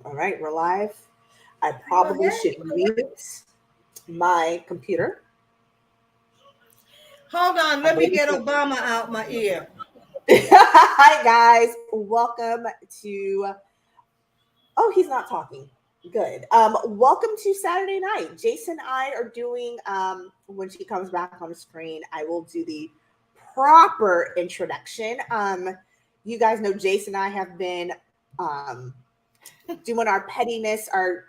All right, we're live. I Go probably ahead. should mute my computer. Hold on. I'm Let me waiting get for. Obama out my ear. Hi guys, welcome to. Oh, he's not talking. Good. Welcome to Saturday night. Jason and I are doing. When she comes back on the screen, I will do the proper introduction. You guys know Jason and I have been um doing our pettiness, our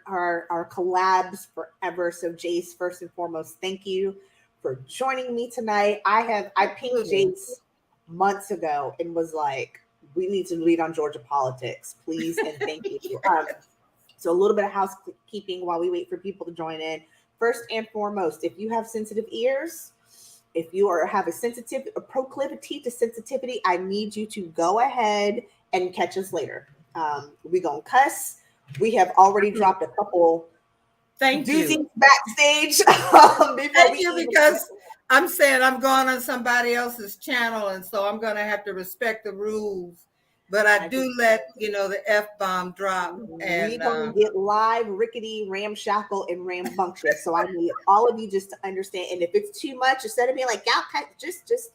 collabs forever. So Jace, first and foremost, thank you for joining me tonight. I pinged Absolutely. Jace months ago and was like, we need to lead on Georgia politics, please and thank you. So a little bit of housekeeping while we wait for people to join in. First and foremost, if you have sensitive ears, if you have a proclivity to sensitivity, I need you to go ahead and catch us later. We gonna cuss. We have already dropped a couple Thank you. doozies backstage before Thank we you even. because I'm saying I'm going on somebody else's channel, and so I'm going to have to respect the rules. But I I just do let the F bomb drop, we and gonna get live, rickety, ramshackle, and rambunctious. So I need all of you just to understand. And if it's too much, instead of being like, y'all, just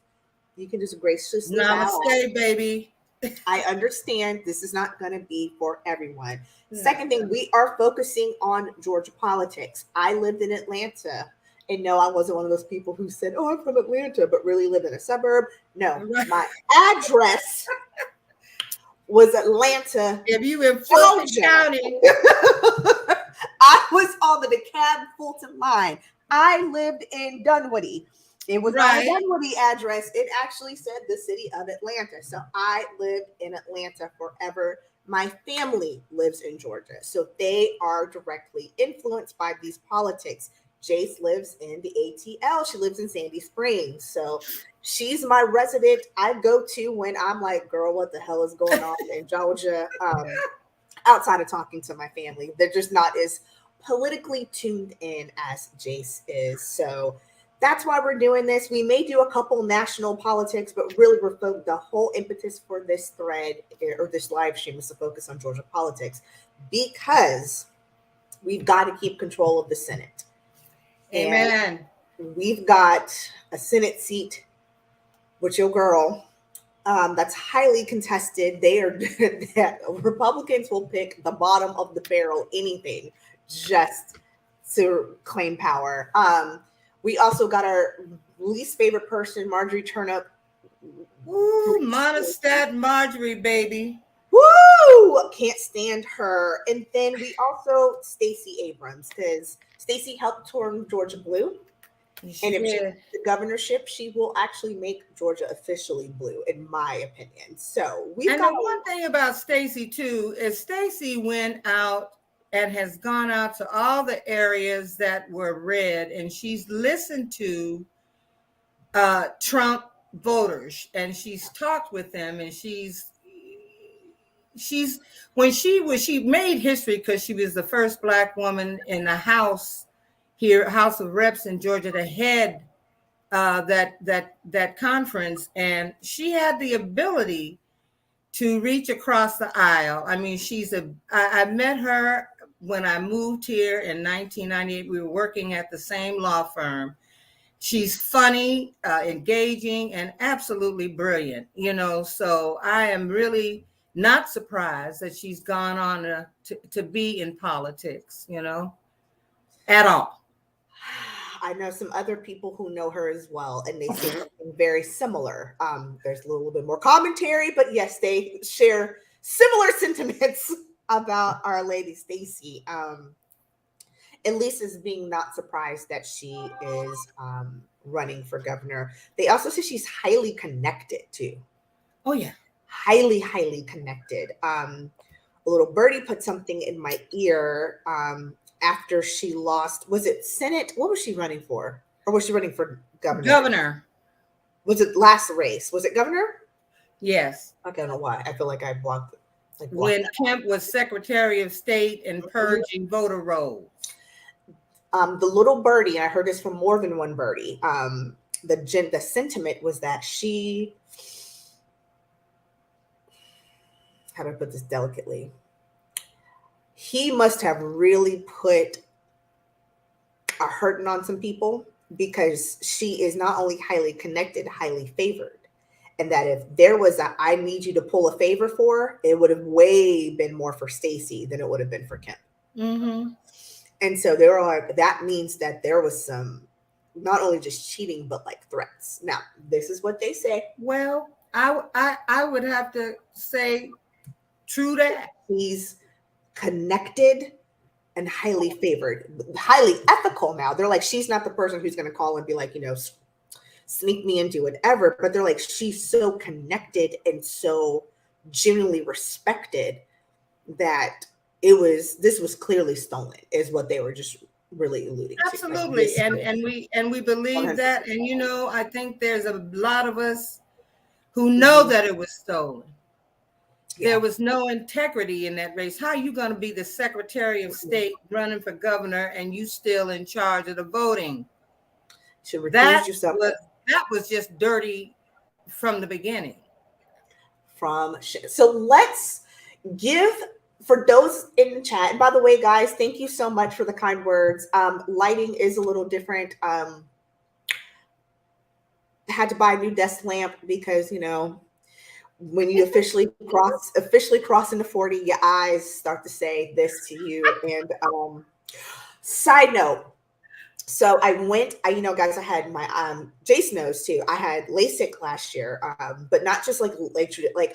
you can just graciously bow out. namaste, baby. I understand this is not going to be for everyone. No. Second thing, we are focusing on Georgia politics. I lived in Atlanta. And no, I wasn't one of those people who said, oh, I'm from Atlanta, but really live in a suburb. No, Right. my address was Atlanta, If you in Fulton Georgia. County, I was on the DeKalb Fulton line. I lived in Dunwoody. It was not a right? Dunwoody address. It actually said the city of Atlanta. So I lived in Atlanta forever. My family lives in Georgia. So they are directly influenced by these politics. Jace lives in the ATL. She lives in Sandy Springs. So she's my resident I go to when I'm like, girl, what the hell is going on in Georgia? Outside of talking to my family, they're just not as politically tuned in as Jace is. So that's why we're doing this. We may do a couple national politics, but really the whole impetus for this thread or this live stream is to focus on Georgia politics because we've got to keep control of the Senate. And Amen. we've got a Senate seat with your girl that's highly contested. They are that Republicans will pick the bottom of the barrel, anything, just to claim power. We also got our least favorite person, Marjorie Turnip. Ooh, Monostat Marjorie, baby. Woo! Can't stand her. And then we also Stacey Abrams because Stacey helped turn Georgia blue. She And if she did. gets the governorship, she will actually make Georgia officially blue, in my opinion. So we've And got the one thing about Stacey too is Stacey went out and has gone out to all the areas that were red, and she's listened to Trump voters, and she's talked with them, and she's she made history because she was the first Black woman in the House here, House of Reps in Georgia, to head that conference, and she had the ability to reach across the aisle. I mean, I met her when I moved here in 1998. We were working at the same law firm. She's funny, engaging, and absolutely brilliant, so I am really not surprised that she's gone on to be in politics, at all. I know some other people who know her as well, and they say something very similar. There's a little bit more commentary, but yes, they share similar sentiments about Our Lady Stacey. At least as being not surprised that she is running for governor. They also say she's highly connected too. Oh, yeah. Highly, highly connected. A little birdie put something in my ear after she lost. Was it Senate? What was she running for? Or was she running for governor? Governor. Was it last race? Was it governor? Yes. I don't know why. I feel like I blocked it. When Kemp was Secretary of State and purging voter rolls. The little birdie, I heard this from more than one birdie. The sentiment was that she, how do I put this delicately? he must have really put a hurting on some people, because she is not only highly connected, highly favored. And that if there was a I need you to pull a favor for, it would have way been more for Stacey than it would have been for Kim. Mm-hmm. And so there are, that means that there was some, not only just cheating, but like threats. Now, this is what they say. Well, I would have to say true that. He's connected and highly favored, highly ethical now. They're like, she's not the person who's going to call and be like, sneak me into whatever. But they're like, she's so connected and so genuinely respected that this was clearly stolen, is what they were just really alluding to. Absolutely. And we believe 100%. That. And I think there's a lot of us who know that it was stolen. Yeah. There was no integrity in that race. How are you going to be the Secretary of State running for governor and you still in charge of the voting? That was just dirty from the beginning. So let's give, for those in the chat, and by the way, guys, thank you so much for the kind words. Lighting is a little different. Had to buy a new desk lamp because, when you officially cross into 40, your eyes start to say this to you. And side note, so I guys, I had my Jace knows too. I had LASIK last year, but not just like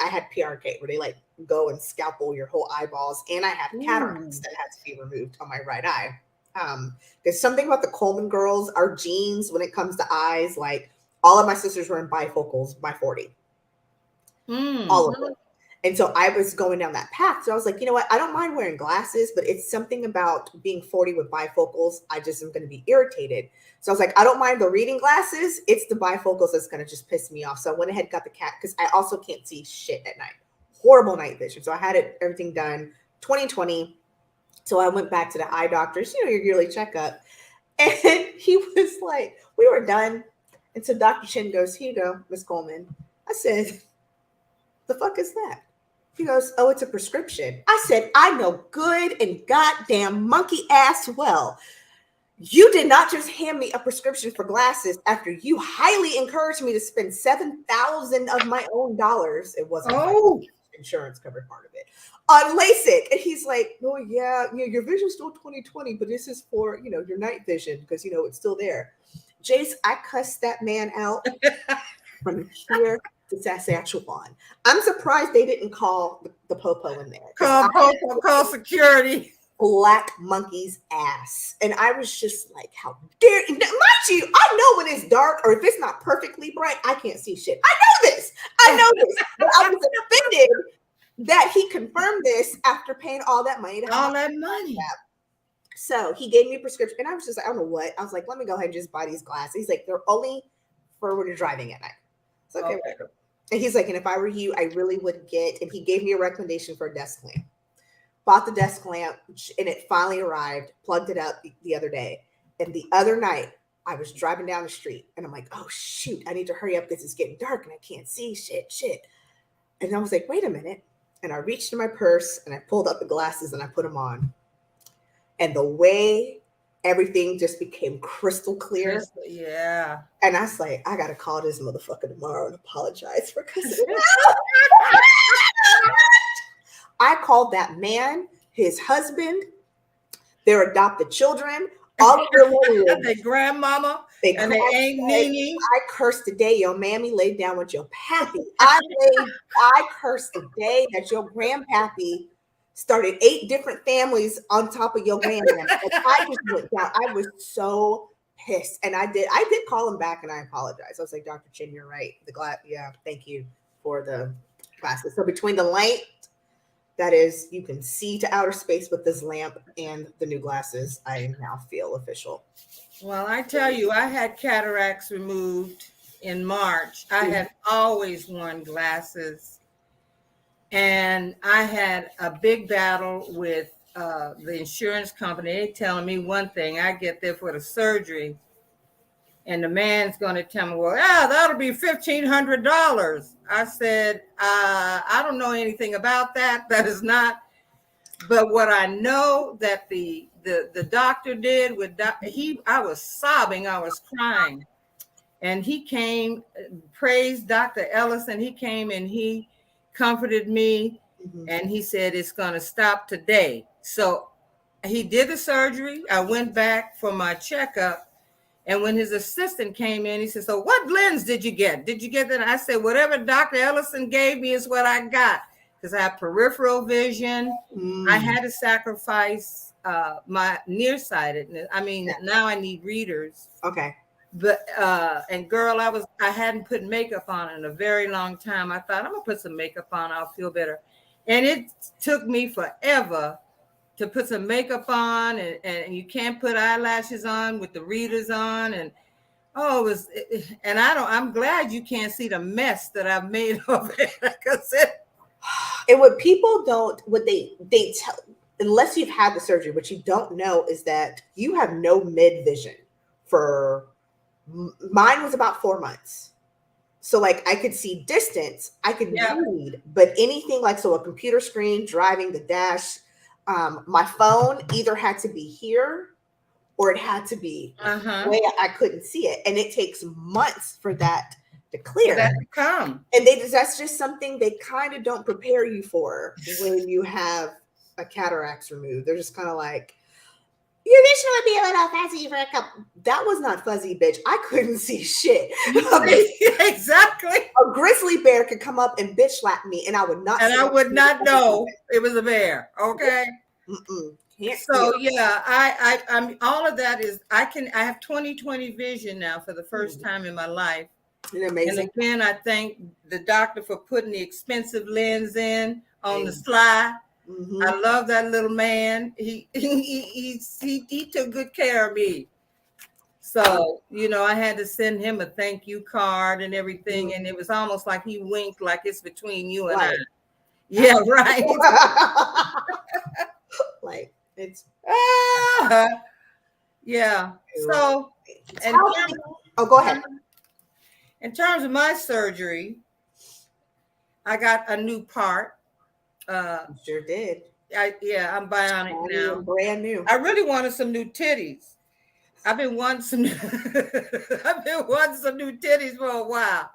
I had PRK, where they like go and scalpel your whole eyeballs, and I had cataracts that had to be removed on my right eye. There's something about the Coleman girls, our genes when it comes to eyes. Like all of my sisters were in bifocals by 40. All of them. And so I was going down that path. So I was like, you know what? I don't mind wearing glasses, but it's something about being 40 with bifocals. I just am going to be irritated. So I was like, I don't mind the reading glasses. It's the bifocals that's going to just piss me off. So I went ahead and got the cat, because I also can't see shit at night. Horrible night vision. So I had everything done 2020. So I went back to the eye doctors, your yearly checkup. And he was like, we were done. And so Dr. Chin goes, here you go, Miss Coleman. I said, the fuck is that? He goes, oh, it's a prescription. I said, I know good and goddamn monkey ass well. You did not just hand me a prescription for glasses after you highly encouraged me to spend $7,000 of my own dollars. It wasn't insurance covered part of it on LASIK. And he's like, oh yeah, your vision's still 20/20, but this is for, your night vision, because, it's still there. Jace, I cussed that man out from here to Saskatchewan. I'm surprised they didn't call the popo in there. Call security. Black monkey's ass. And I was just like, how dare, mind you, I know when it's dark or if it's not perfectly bright, I can't see shit. I know this. But I was offended that he confirmed this after paying all that money. So he gave me a prescription, and I was just like, I don't know what. I was like, let me go ahead and just buy these glasses. He's like, they're only for when you're driving at night. It's okay. And he's like, and if I were you, I really would get, and he gave me a recommendation for a desk lamp. Bought the desk lamp, and it finally arrived, plugged it up the other day. And the other night, I was driving down the street, and I'm like, oh, shoot, I need to hurry up because it's getting dark, and I can't see shit. And I was like, wait a minute. And I reached in my purse, and I pulled up the glasses, and I put them on. And the way everything just became crystal clear. Yeah. And I was like, I got to call this motherfucker tomorrow and apologize for cussing. I called that man, his husband, their adopted children, all of their grandmama, and they ain't Nene. I cursed the day your mammy laid down with your pappy. I cursed the day that your grandpappy started 8 different families on top of your grandma. I just went down. I was so pissed. And I did call him back and I apologized. I was like, Dr. Chin, you're right. Thank you for the glasses. So between the light, that is, you can see to outer space with this lamp, and the new glasses, I now feel official. Well, I tell you, I had cataracts removed in March. I had always worn glasses. And I had a big battle with the insurance company. They telling me one thing. I get there for the surgery, and the man's going to tell me, well, that'll be $1,500. I said, I don't know anything about that. That is not But what I know that the doctor did with I was sobbing, I was crying, and he came, praised Dr. Ellison. He came and he comforted me, and he said it's going to stop today. So he did the surgery. I went back for my checkup. And when his assistant came in, he said, so what lens did you get? Did you get that? I said, whatever Dr. Ellison gave me is what I got. Because I have peripheral vision. I had to sacrifice my nearsightedness. I mean, now I need readers. Okay. But and girl, I hadn't put makeup on in a very long time. I thought, I'm gonna put some makeup on, I'll feel better. And it took me forever to put some makeup on, and you can't put eyelashes on with the readers on, and I'm glad you can't see the mess that I've made of it, because and what people don't, what they tell, unless you've had the surgery, what you don't know is that you have no mid vision. For mine was about 4 months. So like I could see distance, I could read, but anything like, so a computer screen, driving the dash, my phone either had to be here or it had to be way I couldn't see it. And it takes months for that to clear. That to come. And that's just something they kind of don't prepare you for when you have a cataracts removed. They're just kind of like, your vision would be a little fuzzy for a couple. That was not fuzzy, bitch. I couldn't see shit. Exactly. A grizzly bear could come up and bitch slap me, and I would not. And I would not know it was a bear. Okay. So yeah, I'm all of that is I have 20/20 vision now for the first time in my life. Amazing. And again, I thank the doctor for putting the expensive lens in on the sly. I love that little man. He took good care of me. So, I had to send him a thank you card and everything. And it was almost like he winked, like it's between you and I. Yeah, right. Like it's yeah. So go ahead. In terms of my surgery, I got a new part. Sure did. I'm bionic now. Brand new. I really wanted some new titties. I've been wanting some new titties for a while.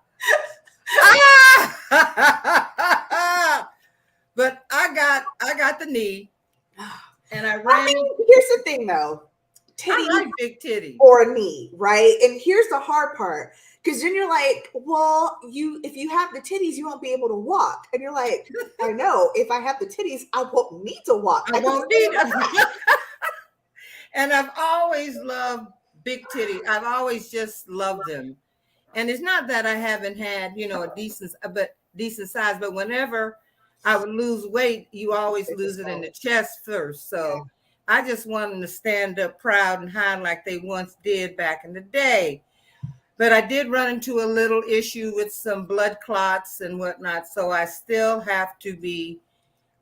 But I got the knee, and I ran. Here's the thing, though. I like big titties or a knee, right? And here's the hard part. Because then you're like, well, if you have the titties, you won't be able to walk. And you're like, I know, if I have the titties, I won't need to walk. I won't need it. And I've always loved big titties. I've always just loved them. And it's not that I haven't had, a decent size, but whenever I would lose weight, you always lose it in the chest first. So I just want them to stand up proud and high like they once did back in the day. But I did run into a little issue with some blood clots and whatnot. So I still have to be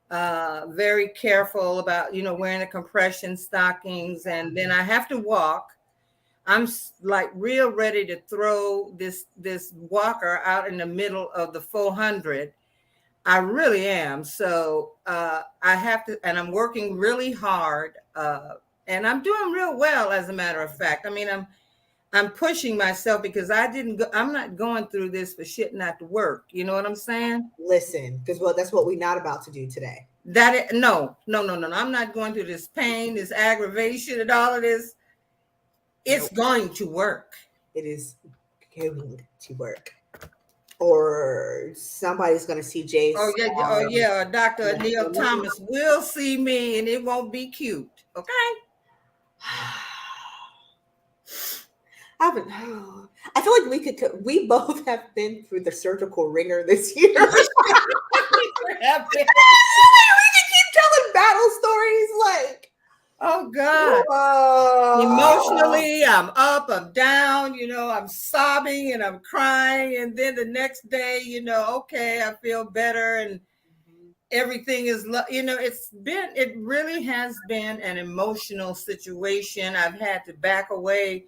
very careful about, wearing the compression stockings. And then I have to walk. I'm like real ready to throw this walker out in the middle of the 400. I really am. So I have to, and I'm working really hard. And I'm doing real well, as a matter of fact. I mean, I'm pushing myself because I'm not going through this for shit not to work. You know what I'm saying? Listen, because that's what we're not about to do today. No. I'm not going through this pain, this aggravation, and all of this. It's going to work. It is going to work. Or somebody's going to see Jace. Oh yeah. Dr. Neil Thomas will see me, and it won't be cute. Okay. I feel like we both have been through the surgical ringer this year. We can keep telling battle stories like, oh God. Emotionally, I'm up, I'm down, I'm sobbing and I'm crying. And then the next day, okay, I feel better. And everything is, it really has been an emotional situation. I've had to back away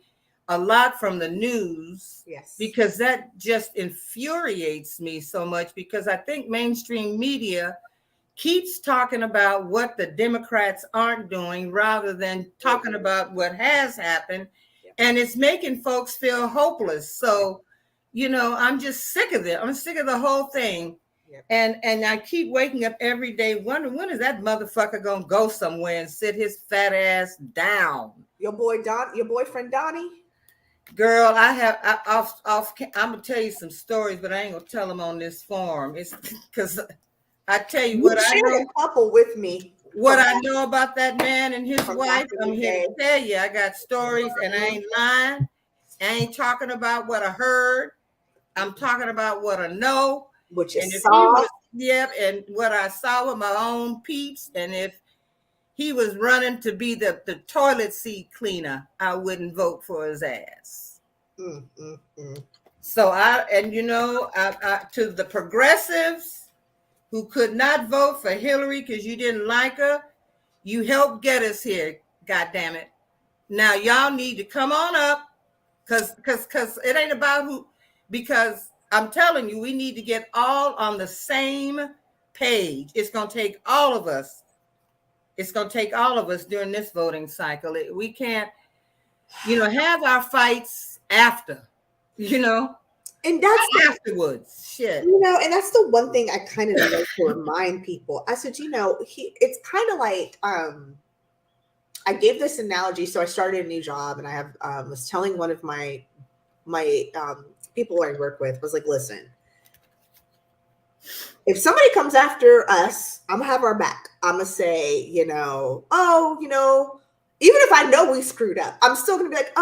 a lot from the news, because that just infuriates me so much, because I think mainstream media keeps talking about what the Democrats aren't doing rather than talking about what has happened. And it's making folks feel hopeless. So, I'm just sick of it. I'm sick of the whole thing. And I keep waking up every day wondering, when is that motherfucker gonna go somewhere and sit his fat ass down? Your boyfriend Donnie? Girl, I'm gonna tell you some stories, but I ain't gonna tell them on this forum. It's because I tell you what I know. A couple with me. What I know about that man and his wife, I'm here to tell you. I got stories, and I ain't lying. I ain't talking about what I heard. I'm talking about what I know. What you and saw. And what I saw with my own peeps. And if he was running to be the toilet seat cleaner, I wouldn't vote for his ass. So to the progressives who could not vote for Hillary because you didn't like her, you helped get us here. God damn it! Now y'all need to come on up, because it ain't about who. Because I'm telling you, we need to get all on the same page. It's gonna take all of us. It's gonna take all of us during this voting cycle. We can't, have our fights after, and that's afterwards. Shit. And that's the one thing I kind of like to remind people. I said, it's kind of like I gave this analogy. So I started a new job, and I have was telling one of my people I work with, was like, listen, if somebody comes after us, I'm gonna have our back. I'm gonna say, even if I know we screwed up, I'm still gonna be like,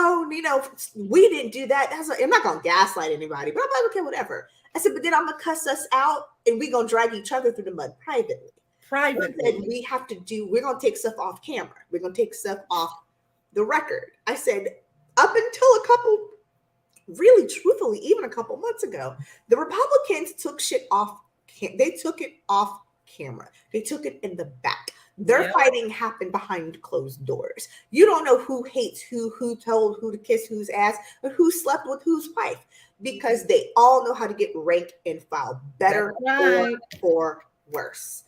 we didn't do that. I'm not gonna gaslight anybody, but I'm like, okay, whatever. I said, but then I'm gonna cuss us out, and we're gonna drag each other through the mud privately. We have to we're gonna take stuff off camera. We're gonna take stuff off the record. I said, up until really truthfully, even a couple months ago, the Republicans took shit off. They took it off camera. They took it in the back. Their fighting happened behind closed doors. You don't know who hates who told who to kiss whose ass, or who slept with whose wife, because they all know how to get rank and file, better or worse.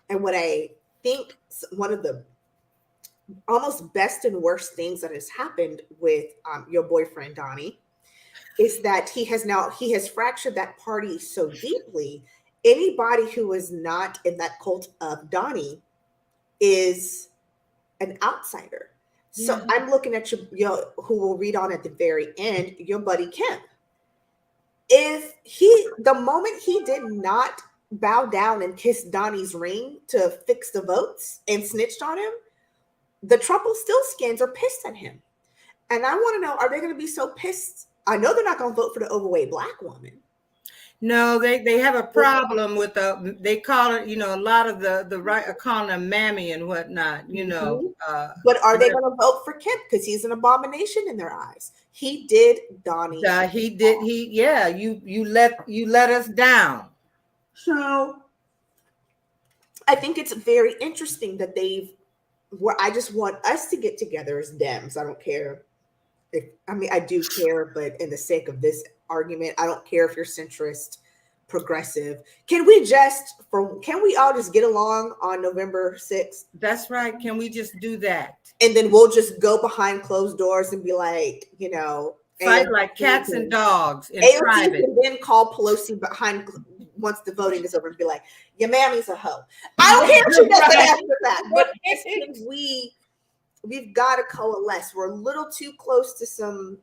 And what I think one of the almost best and worst things that has happened with your boyfriend Donnie is that he has fractured that party so deeply. Anybody who is not in that cult of Donnie is an outsider. So I'm looking at your who will read on at the very end, your buddy Kim. If the moment he did not bow down and kiss Donnie's ring to fix the votes and snitched on him, the Trumpelstiltskins are pissed at him. And I want to know, are they going to be so pissed? I know they're not going to vote for the overweight Black woman. No, they have a problem with they call it, a lot of the right are calling him mammy and whatnot, But are they going to vote for Kemp because he's an abomination in their eyes? He did Donnie. You let us down. So I think it's very interesting that I just want us to get together as Dems. I don't care. I do care, but in the sake of this argument, I don't care if you're centrist, progressive. Can we all just get along on November 6th? That's right. Can we just do that? And then we'll just go behind closed doors and be like, fight like cats and dogs in private. And then call Pelosi behind once the voting is over and be like, your mammy's a hoe. I don't care if she does that after that. But we've got to coalesce. We're a little too close to some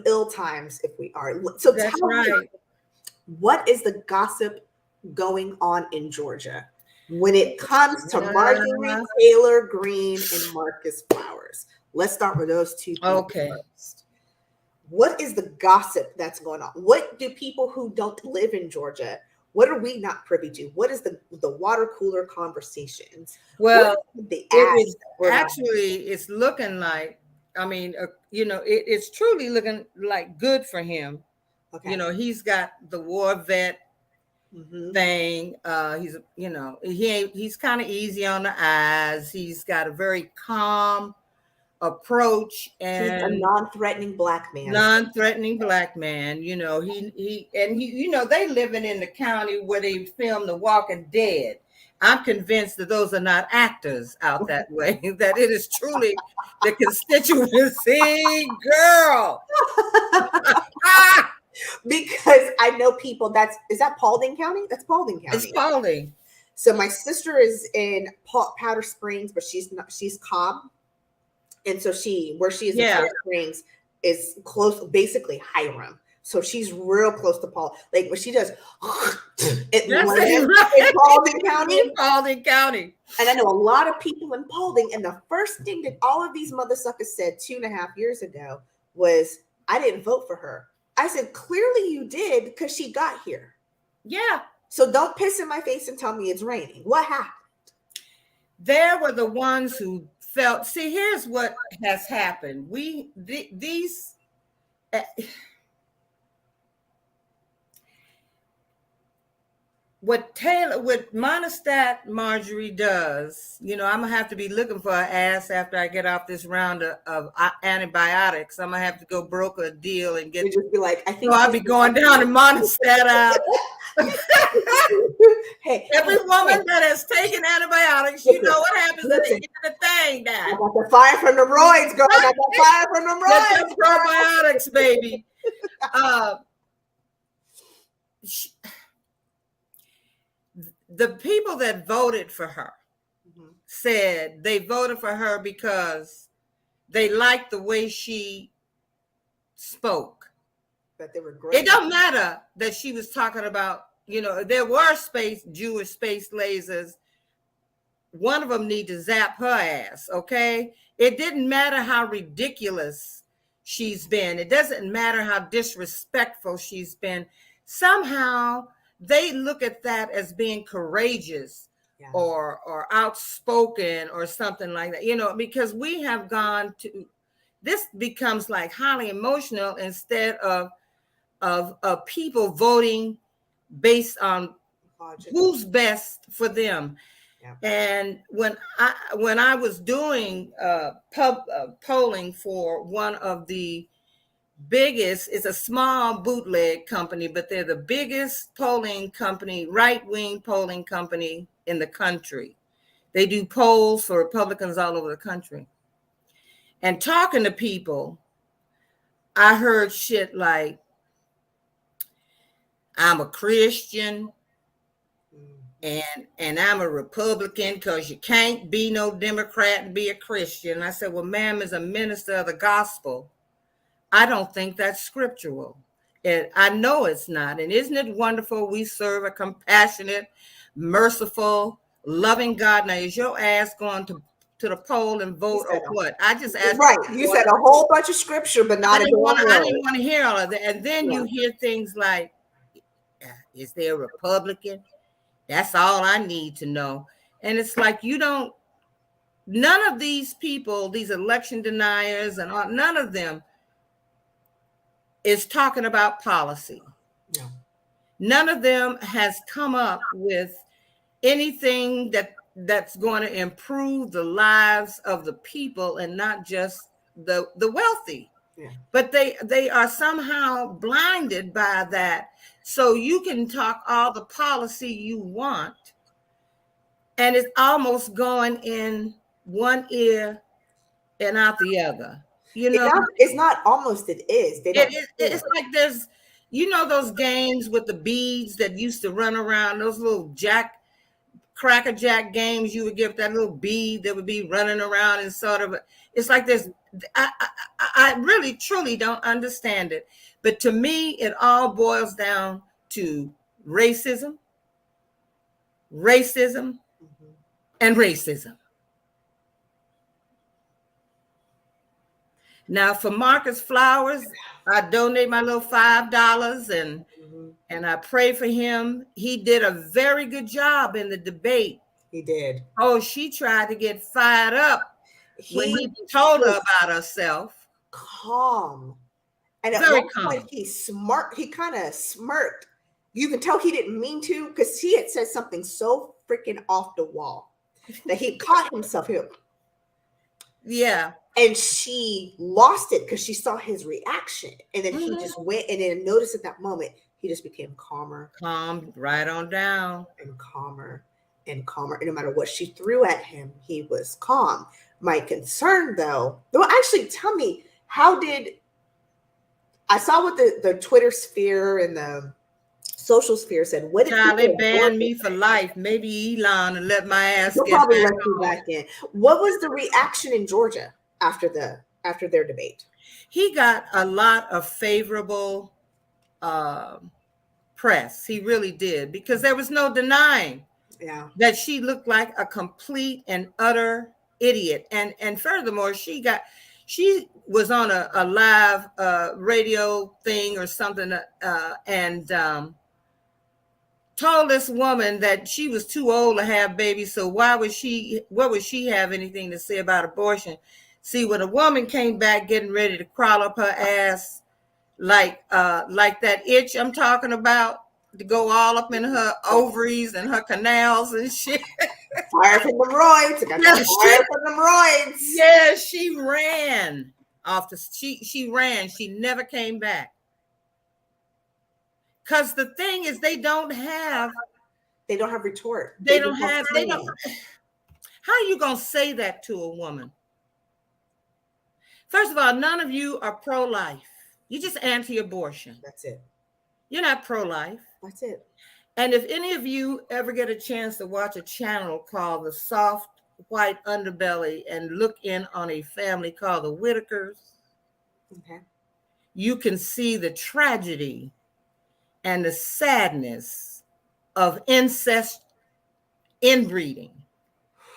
ill times if we are. So tell me, what is the gossip going on in Georgia when it comes to Marjorie Taylor Greene and Marcus Flowers? Let's start with those two people first. What is the gossip that's going on? What do people who don't live in Georgia, what are we not privy to? What is the water cooler conversations? Well, it's looking like, it's truly looking like good for him. Okay. He's got the war vet thing. He's kind of easy on the eyes. He's got a very calm approach He's a and non-threatening black man. non-threatening black man. You know, he you know, they living in the county where they filmed The Walking Dead. I'm convinced that those are not actors out that way, that it is truly the constituency, girl. Because I know people is that Paulding County? That's Paulding County. It's Paulding. So my sister is in Powder Springs, but she's Cobb. And so where she is in Powder Springs is close, basically Hiram. So she's real close to Paul. Like when she does in Paulding County. Paulding County. And I know a lot of people in Paulding. And the first thing that all of these mother suckers said 2.5 years ago was, I didn't vote for her. I said, clearly you did, because she got here. Yeah. So don't piss in my face and tell me it's raining. What happened? There were the ones who felt, see, here's what has happened. What Monistat Marjorie does, you know, I'm gonna have to be looking for her ass after I get off this round of antibiotics. I'm gonna have to go broker a deal and get. You just be like, I think. So I'll be going down to Monistat. Hey, every woman that has taken antibiotics, you know what happens at the end of the thing. Now I got the fire from the roids, girl. I got the fire from the roids. Get probiotics, baby. The people that voted for her said they voted for her because they liked the way she spoke. But they were great. It don't matter that she was talking about, you know, there were Jewish space lasers. One of them need to zap her ass, okay? It didn't matter how ridiculous she's been. It doesn't matter how disrespectful she's been. Somehow they look at that as being courageous or outspoken or something like that, you know, because we have gone to, this becomes like highly emotional instead of people voting based on who's best for them. Yeah. And when I was doing polling for one of the biggest, it's a small bootleg company, but they're the biggest polling company, right-wing polling company in the country. They do polls for Republicans all over the country. And talking to people, I heard shit like, I'm a Christian and I'm a Republican because you can't be no Democrat and be a Christian. I said, well, ma'am, as a minister of the gospel, I don't think that's scriptural. And I know it's not. And isn't it wonderful? We serve a compassionate, merciful, loving God. Now, is your ass going to the poll and vote or what? I just asked. Right. You said a whole bunch of scripture, but not I didn't want to hear all of that. And then you hear things like, is there a Republican? That's all I need to know. And it's like, none of these people, these election deniers and all, none of them is talking about policy. No. None of them has come up with anything that's going to improve the lives of the people and not just the wealthy. Yeah. But they are somehow blinded by that. So you can talk all the policy you want, and it's almost going in one ear and out the other. You know, it's not almost, it is. It's like there's, you know, those games with the beads that used to run around, those little Cracker Jack games you would give that little bead that would be running around and sort of, it's like there's, I really truly don't understand it. But to me, it all boils down to racism, and racism. Now, for Marcus Flowers, I donate my little $5 and I pray for him. He did a very good job in the debate. He did. Oh, she tried to get fired up when he told her about herself. Calm. And at one point he kind of smirked. You can tell he didn't mean to, because he had said something so freaking off the wall that he caught himself here. Yeah. And she lost it because she saw his reaction. And then he just went and then noticed at that moment, he just became calmer. Calm right on down. And calmer and calmer. And no matter what she threw at him, he was calm. My concern, though, actually tell me, how did, I saw what the Twitter sphere and the social sphere said. What did they banned me for life? Maybe Elon and let my ass They'll get probably let you back in. What was the reaction in Georgia after their debate? He got a lot of favorable press. He really did, because there was no denying that she looked like a complete and utter idiot. And furthermore, she was on a live radio thing or something and told this woman that she was too old to have babies, so what would she have anything to say about abortion? See, when a woman came back getting ready to crawl up her ass like that itch I'm talking about, to go all up in her ovaries and her canals and shit. Fire from the roids. Fire from the roids. Yeah, she ran off she ran. She never came back. Because the thing is, they don't have retort. How are you going to say that to a woman? First of all, none of you are pro-life. You just anti-abortion. That's it. You're not pro-life. That's it. And if any of you ever get a chance to watch a channel called The Soft White Underbelly and look in on a family called the Whitakers, you can see the tragedy and the sadness of incest inbreeding.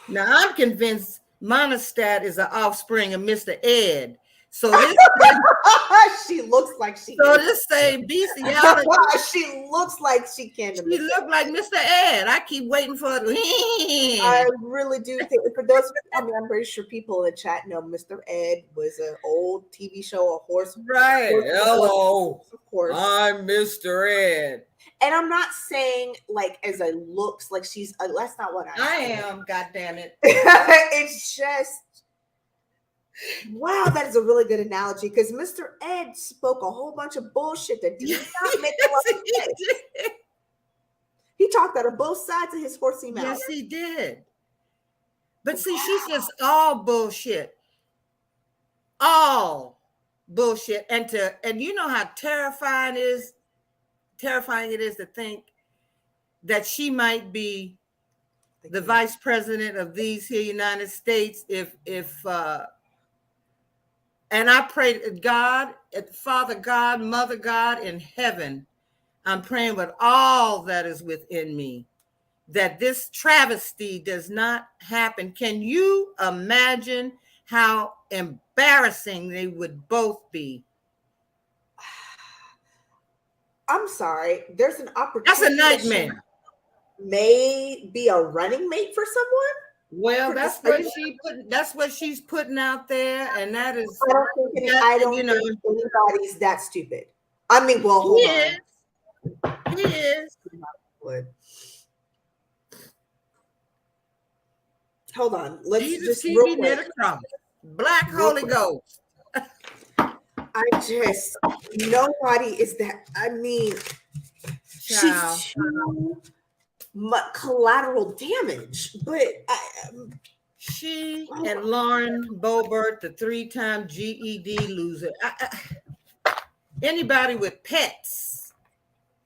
Now, I'm convinced Monistat is an offspring of Mr. Ed. So this she looks like she. So this same bestiality. She looks like she can. She look like Mr. Ed. I keep waiting for it. I really do think, for those, I'm pretty sure people in the chat know Mr. Ed was an old TV show, a horse. Right. Hello. Of course. I'm Mr. Ed. And I'm not saying like as a looks like she's. That's not what I am. God damn it. It's just. Wow, that is a really good analogy, because Mr. Ed spoke a whole bunch of bullshit that did not make a lot of sense. He talked out of both sides of his horsey mouth. Yes, he did. But see, she's just all bullshit. All bullshit. And you know how terrifying it is to think that she might be the vice president of these here United States if and I pray to God, Father God, Mother God in heaven, I'm praying with all that is within me that this travesty does not happen. Can you imagine how embarrassing they would both be? I'm sorry. There's an opportunity. That's a nightmare. May be a running mate for someone. Well, that's what she's putting out there, and that is. I don't think anybody's that stupid. I mean, well, hold on. He is. Hold on. Let's Jesus, just real quick. Black Holy Ghost. Nobody is that. I mean, she's too much collateral damage, but she and Lauren Boebert, the 3-time GED loser. Anybody with pets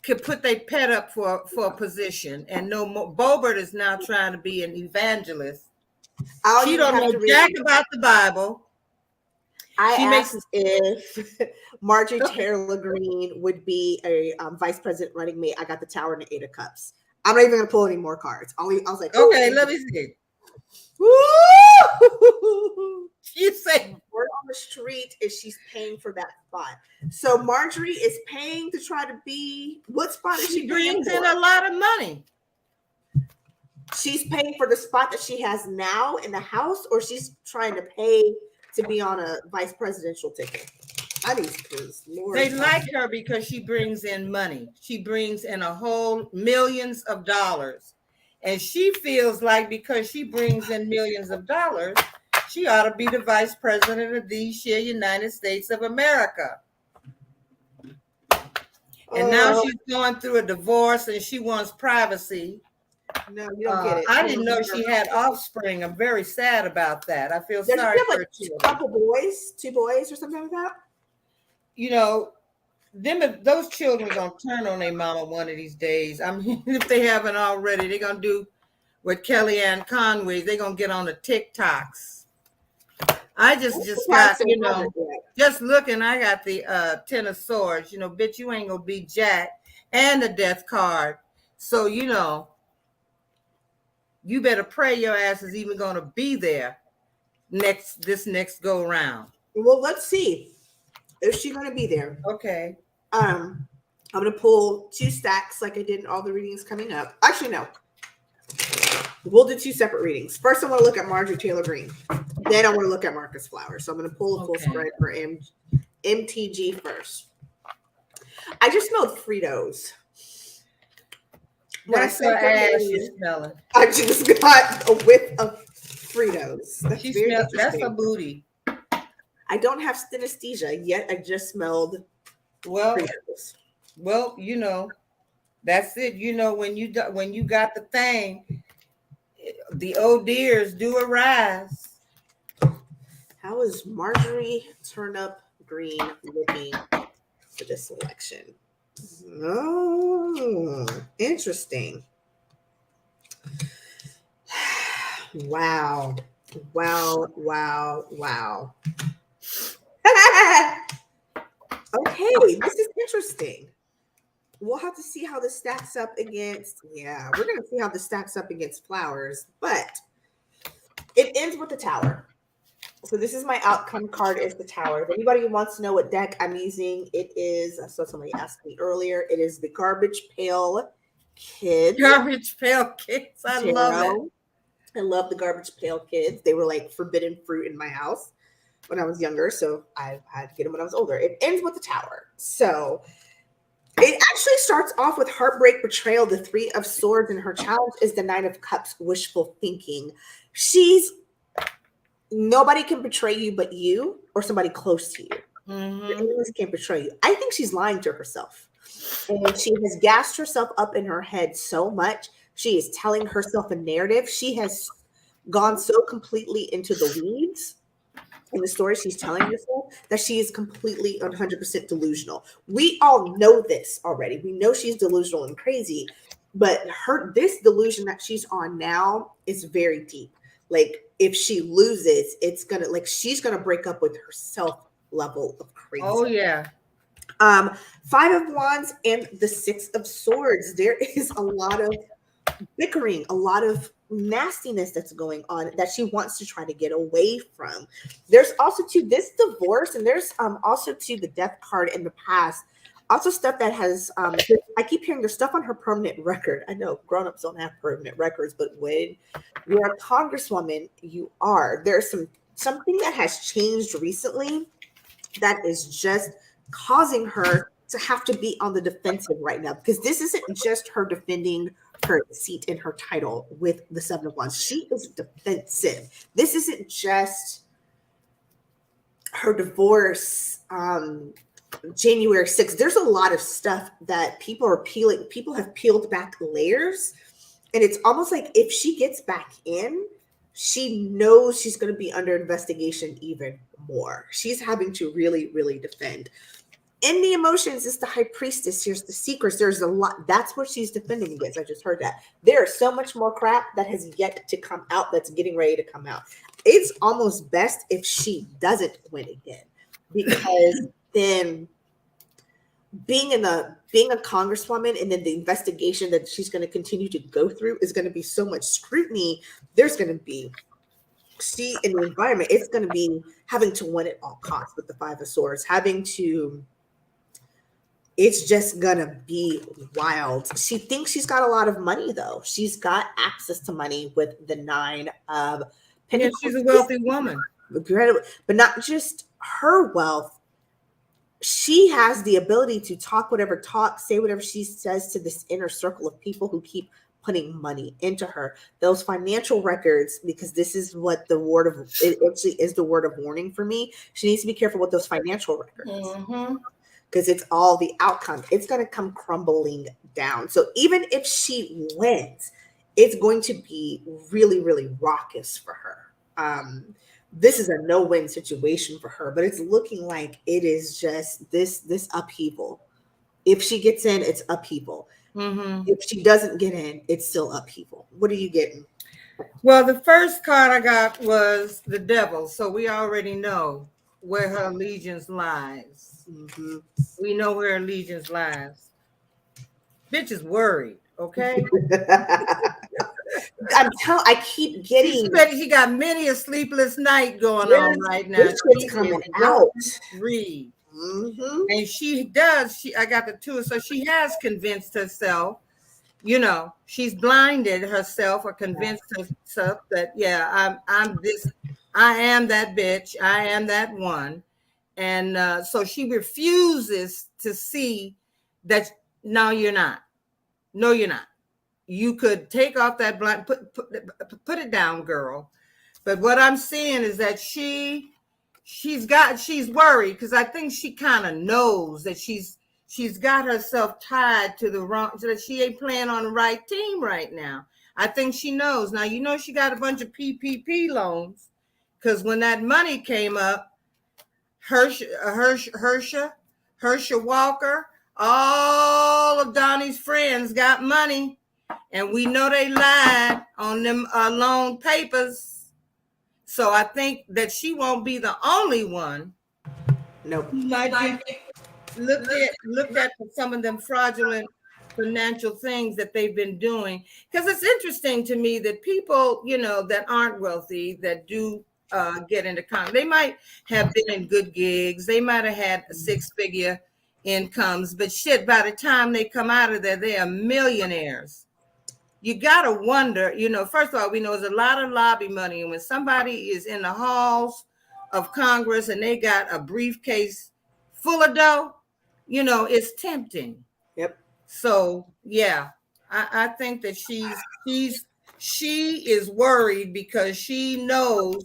could put their pet up for a position, and no more. Boebert is now trying to be an evangelist. She don't know jack about the Bible. I asked if Marjorie Taylor Greene would be a vice president running mate. I got the Tower and the 8 of Cups. I'm not even going to pull any more cards. I was like, okay, let me see. You say word on the street is she's paying for that spot. So Marjorie is paying to try to be. What spot is she brings in a lot of money. She's paying for the spot that she has now in the House, or she's trying to pay to be on a vice presidential ticket. They like her because she brings in money. She brings in a whole millions of dollars. And she feels like because she brings in millions of dollars, She ought to be the vice president of these here United States of America. And now she's going through a divorce and she wants privacy. No, you don't get it. I didn't know she had offspring. I'm very sad about that. I feel sorry for her children. A couple boys, 2 boys or something like that. You know, those children gonna turn on their mama one of these days. I mean, if they haven't already, they're gonna do what Kellyanne Conway. They're gonna get on the TikToks. I just got, just looking. I got the 10 of Swords. Bitch, you ain't gonna be Jack and the Death card. So you better pray your ass is even gonna be there this next go round. Well, let's see. Is she gonna be there? Okay. I'm gonna pull 2 stacks like I did in all the readings coming up. Actually, no. We'll do 2 separate readings. First, I want to look at Marjorie Taylor Greene. Then I want to look at Marcus Flowers. So I'm going to pull a full spread for MTG first. I just smelled Fritos. When I said ass, you smell it. I just got a whiff of Fritos. That's a booty. I don't have synesthesia yet. I just smelled Fritos. Well, that's it. When you got the thing, the old dears do arise. How is Marjorie Turnip Greene looking for this election? Oh, interesting. Wow. Okay, this is interesting. We'll have to see how this stacks up against, we're going to see how this stacks up against Flowers, but it ends with the Tower. So this is my outcome card, is the Tower. If anybody wants to know what deck I'm using, it is, so somebody asked me earlier, it is the Garbage Pail Kids. Garbage Pail Kids, I love it. I love the Garbage Pail Kids. They were like forbidden fruit in my house when I was younger, so I had to get them when I was older. It ends with the Tower. So it actually starts off with heartbreak, betrayal, the 3 of Swords, and her challenge is the 9 of Cups, wishful thinking. Nobody can betray you but you or somebody close to you. Your enemies can't betray you. I think she's lying to herself. And she has gassed herself up in her head so much. She is telling herself a narrative. She has gone so completely into the weeds in the story she's telling herself that she is completely 100% delusional. We all know this already. We know she's delusional and crazy, but this delusion that she's on now is very deep. Like, if she loses, she's gonna break up with herself level of crazy. Oh yeah. 5 of Wands and the 6 of Swords. There is a lot of bickering, a lot of nastiness that's going on that she wants to try to get away from. There's also this divorce, and there's also the Death card in the past. Also stuff that has I keep hearing there's stuff on her permanent record. I know grown-ups don't have permanent records, but when you're a congresswoman, you are. There's something that has changed recently that is just causing her to have to be on the defensive right now, because this isn't just her defending her seat in her title with the 7 of Wands. She is defensive. This isn't just her divorce January 6th. There's a lot of stuff that people have peeled back layers, and it's almost like if she gets back in, she knows she's going to be under investigation even more. She's having to really, really defend. In the emotions is the High Priestess. Here's the secrets. There's a lot. That's what she's defending against. I just heard that. There's so much more crap that has yet to come out that's getting ready to come out. It's almost best if she doesn't win again, because then being a congresswoman and then the investigation that she's going to continue to go through is going to be so much scrutiny. There's going to be in the environment. It's going to be having to win at all costs with the 5 of Swords, it's just gonna be wild. She thinks she's got a lot of money, though. She's got access to money with the 9 of Pentacles. Yeah, she's a wealthy woman. But not just her wealth. She has the ability to talk whatever talk, say whatever she says to this inner circle of people who keep putting money into her. Those financial records, because this is what it actually is the word of warning for me. She needs to be careful with those financial records. Mm-hmm. Because it's all the outcome. It's going to come crumbling down. So even if she wins, it's going to be really, really raucous for her. This is a no-win situation for her, but it's looking like it is just this upheaval. If she gets in, it's upheaval. Mm-hmm. If she doesn't get in, it's still upheaval. What are you getting? Well, the first card I got was the devil, so we already know where her allegiance lies. Mm-hmm. We know where her allegiance lies. Bitch is worried, okay? I keep getting. She got many a sleepless night going on right now. She's coming out. Read. Mm-hmm. And she does. I got the two. So she has convinced herself, she's blinded herself or convinced herself that, I'm this, I am that bitch. I am that one. And so she refuses to see that. No, you're not. No, you're not. You could take off that blind, put it down, girl. But what I'm seeing is that she's worried, because I think she kind of knows that she's got herself tied to the wrong, so that she ain't playing on the right team right now. I think she knows. Now, she got a bunch of PPP loans, because when that money came up, Herschel Walker, all of Donnie's friends got money. And we know they lied on them loan papers. So I think that she won't be the only one. Nope. Who might be looked at for some of them fraudulent financial things that they've been doing. Because it's interesting to me that people, that aren't wealthy, that do get into Congress, they might have been in good gigs. They might have had 6-figure incomes. But shit, by the time they come out of there, they are millionaires. You got to wonder, first of all, we know there's a lot of lobby money. And when somebody is in the halls of Congress and they got a briefcase full of dough, it's tempting. Yep. So, yeah, I think that she is worried because she knows.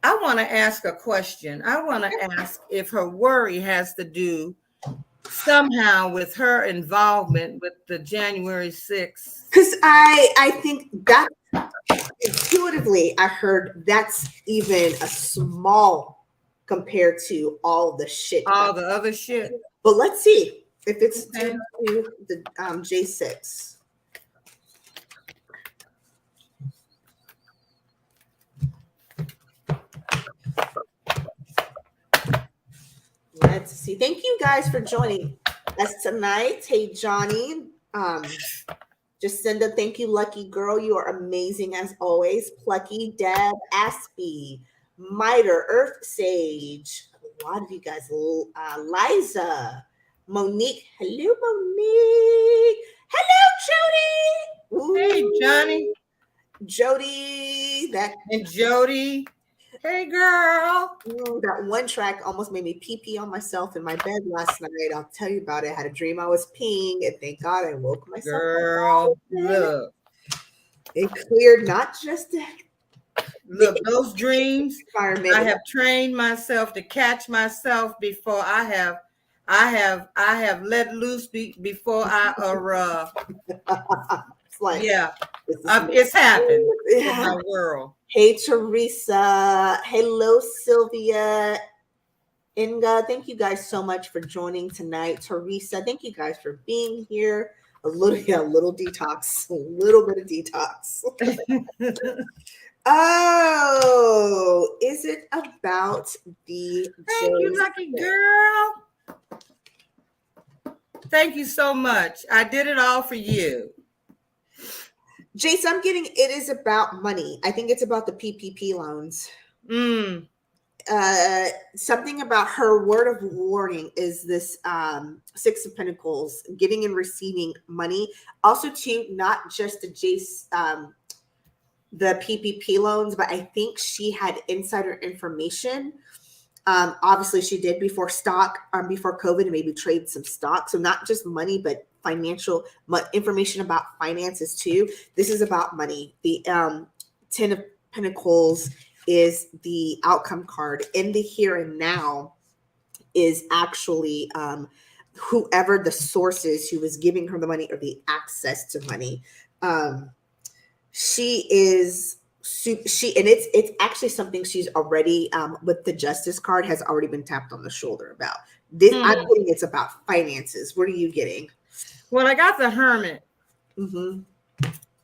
I want to ask a question. I want to ask if her worry has to do somehow with her involvement with the January 6th. Because I think that intuitively I heard that's even a small compared to all the shit. All the other shit. But let's see if it's to the J6. Let's see. Thank you guys for joining us tonight. Hey, Johnny. Jacinda, thank you, Lucky Girl. You are amazing as always. Plucky, Deb, Aspie, Miter, Earth Sage. A lot of you guys. Liza, Monique. Hello, Monique. Hello, Jody. Ooh. Hey, Johnny. Jody. And Jody. Hey, girl. Ooh, that one track almost made me pee on myself in my bed last night. I'll tell you about it. I had a dream I was peeing, and thank God I woke myself Girl, look. It cleared not just look, those dreams. I have trained myself to catch myself before I have let loose before I erupt. Like, yeah, it's happened in my world. Hey, Teresa. Hello, Sylvia. Inga, thank you guys so much for joining tonight. Teresa, thank you guys for being here. A little detox, a little bit of detox. Oh, is it about the Thank you, lucky girl. Thank you so much. I did it all for you. Jace, I'm getting it is about money. I think it's about the PPP loans. Something about her word of warning is this 6 of Pentacles, giving and receiving money. Also, too, not just the Jace, the PPP loans, but I think she had insider information Obviously, she did before COVID, and maybe trade some stock. So not just money, but financial information about finances too. This is about money. The 10 of Pentacles is the outcome card. In the here and now is actually whoever the source is who is giving her the money or the access to money. She and it's actually something she's already with the Justice card has already been tapped on the shoulder about. This I'm getting it's about finances. What are you getting? Well, I got the Hermit. Mm-hmm.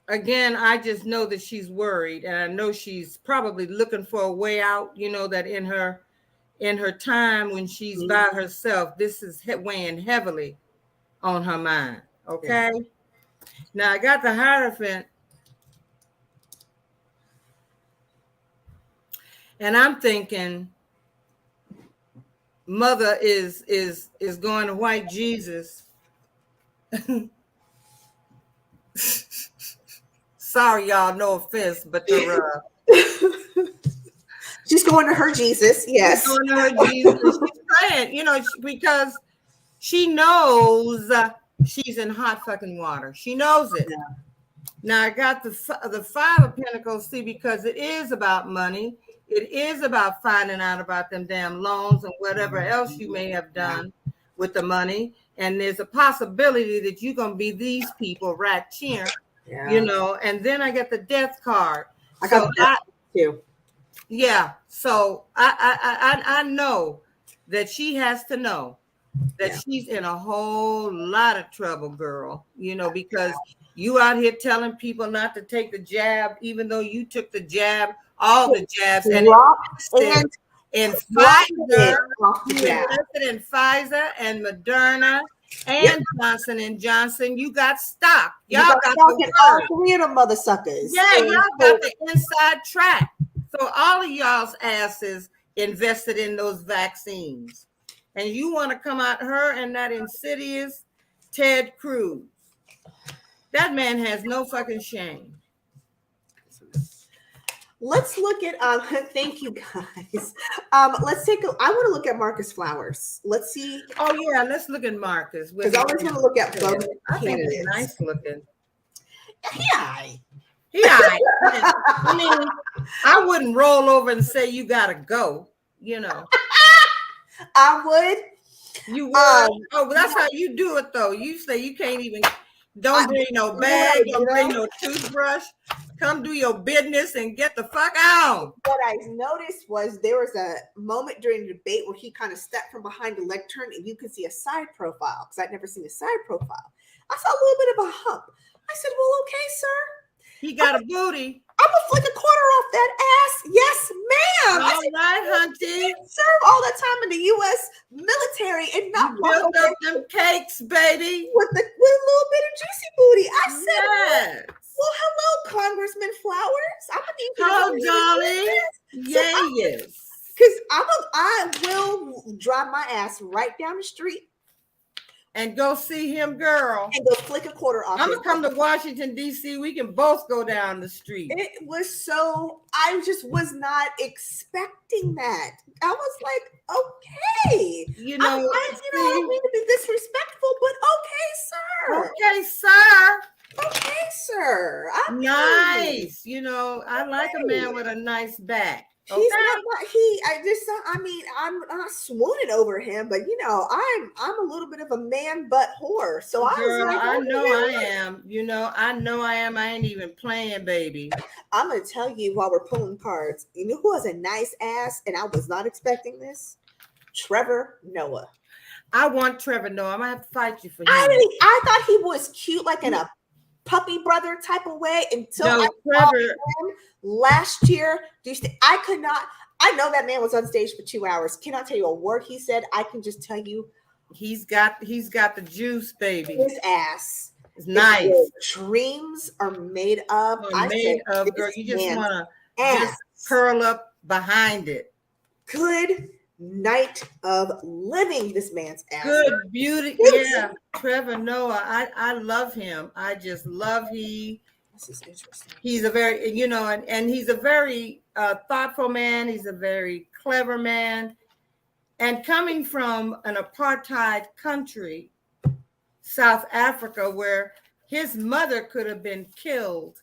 Again, I just know that she's worried, and I know she's probably looking for a way out. You know that in her time when she's by herself, this is weighing heavily on her mind. Okay. Yeah. Now I got the Hierophant. And I'm thinking mother is going to white Jesus. Sorry, y'all, no offense, but she's going to her Jesus. Yes. She's going to her Jesus. She's praying, you know, because she knows she's in hot fucking water. She knows it. Yeah. Now I got the Five of Pentacles, see, because it is about money. It is about finding out about them damn loans and whatever else you may have done with the money. And there's a possibility that you're going to be these people right here, you know. And then I get the Death card. I got that too. Yeah. So I know that she has to know that she's in a whole lot of trouble, girl, you know, because you out here telling people not to take the jab, even though you took the jab, all the jabs, and in Pfizer, you invested in Pfizer and Moderna and Johnson & Johnson. You got stock. Y'all got the all three of them mother suckers. Yeah, y'all got the inside track. So all of y'all's asses invested in those vaccines. And you want to come at her and that insidious Ted Cruz. That man has no fucking shame. Let's look at thank you guys. Let's take I want to look at Marcus Flowers. Let's see. Oh yeah, let's look at Marcus. Because I always want to look at both candidates. He's nice looking. He I mean, I wouldn't roll over and say you gotta go, you know. I would. You would. Oh, that's how you do it though. You say you can't even. Don't bring no bag. Don't bring no toothbrush. Come do your business and get the fuck out. What I noticed was there was a moment during the debate where he kind of stepped from behind the lectern and you could see a side profile because I'd never seen a side profile. I saw a little bit of a hump. I said, well, okay, sir. He got a booty. I'm gonna flick a quarter off that ass. Yes, ma'am. All right, hunty. Serve all the time in the U.S. military and not build up them cakes, baby. With a little bit of juicy booty. I said, yes. Well, hello, Congressman Flowers. I'm gonna need you. Hello, Dolly. Yes. Because I will drive my ass right down the street. And go see him, girl. And go flick a quarter off. I'm going to come to Washington, D.C. We can both go down the street. It was so, I just was not expecting that. I was like, okay. You know, I don't mean to be disrespectful, but okay, sir. Okay, sir. Okay, sir. Nice. You know, I like a man with a nice back. Okay. I'm not swooning over him, but you know, I'm a little bit of a man butt whore. So Girl, I know I am. You know, I know I am. I ain't even playing, baby. I'm gonna tell you while we're pulling cards. You know who has a nice ass, and I was not expecting this? Trevor Noah. I want Trevor Noah. I'm gonna have to fight you for him. I thought he was cute, like in a puppy brother type of way until I saw him last year. I know that man was on stage for 2 hours. Cannot tell you a word he said. I can just tell you he's got the juice, baby. His ass is nice. Dreams are made of. Girl. You just want to just curl up behind it. Good night of living, this man's ass. Good beauty. Yeah. Trevor Noah. I love him. I just love this is interesting. He's a very, you know, and he's a very thoughtful man. He's a very clever man. And coming from an apartheid country, South Africa, where his mother could have been killed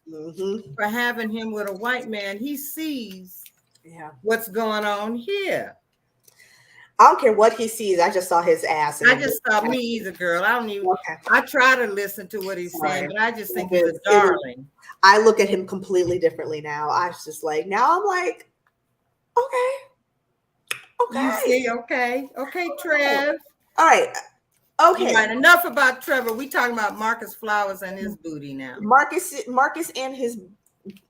for having him with a white man, he sees what's going on here. I don't care what he sees. I just saw his ass. I just saw me either, girl. I don't even. Okay. I try to listen to what he's saying, but I just think he's a darling. I look at him completely differently now. I was just like, now I'm like, okay. You see, okay, Trev. All right. Okay. All right, enough about Trevor. We talking about Marcus Flowers and his booty now. Marcus and his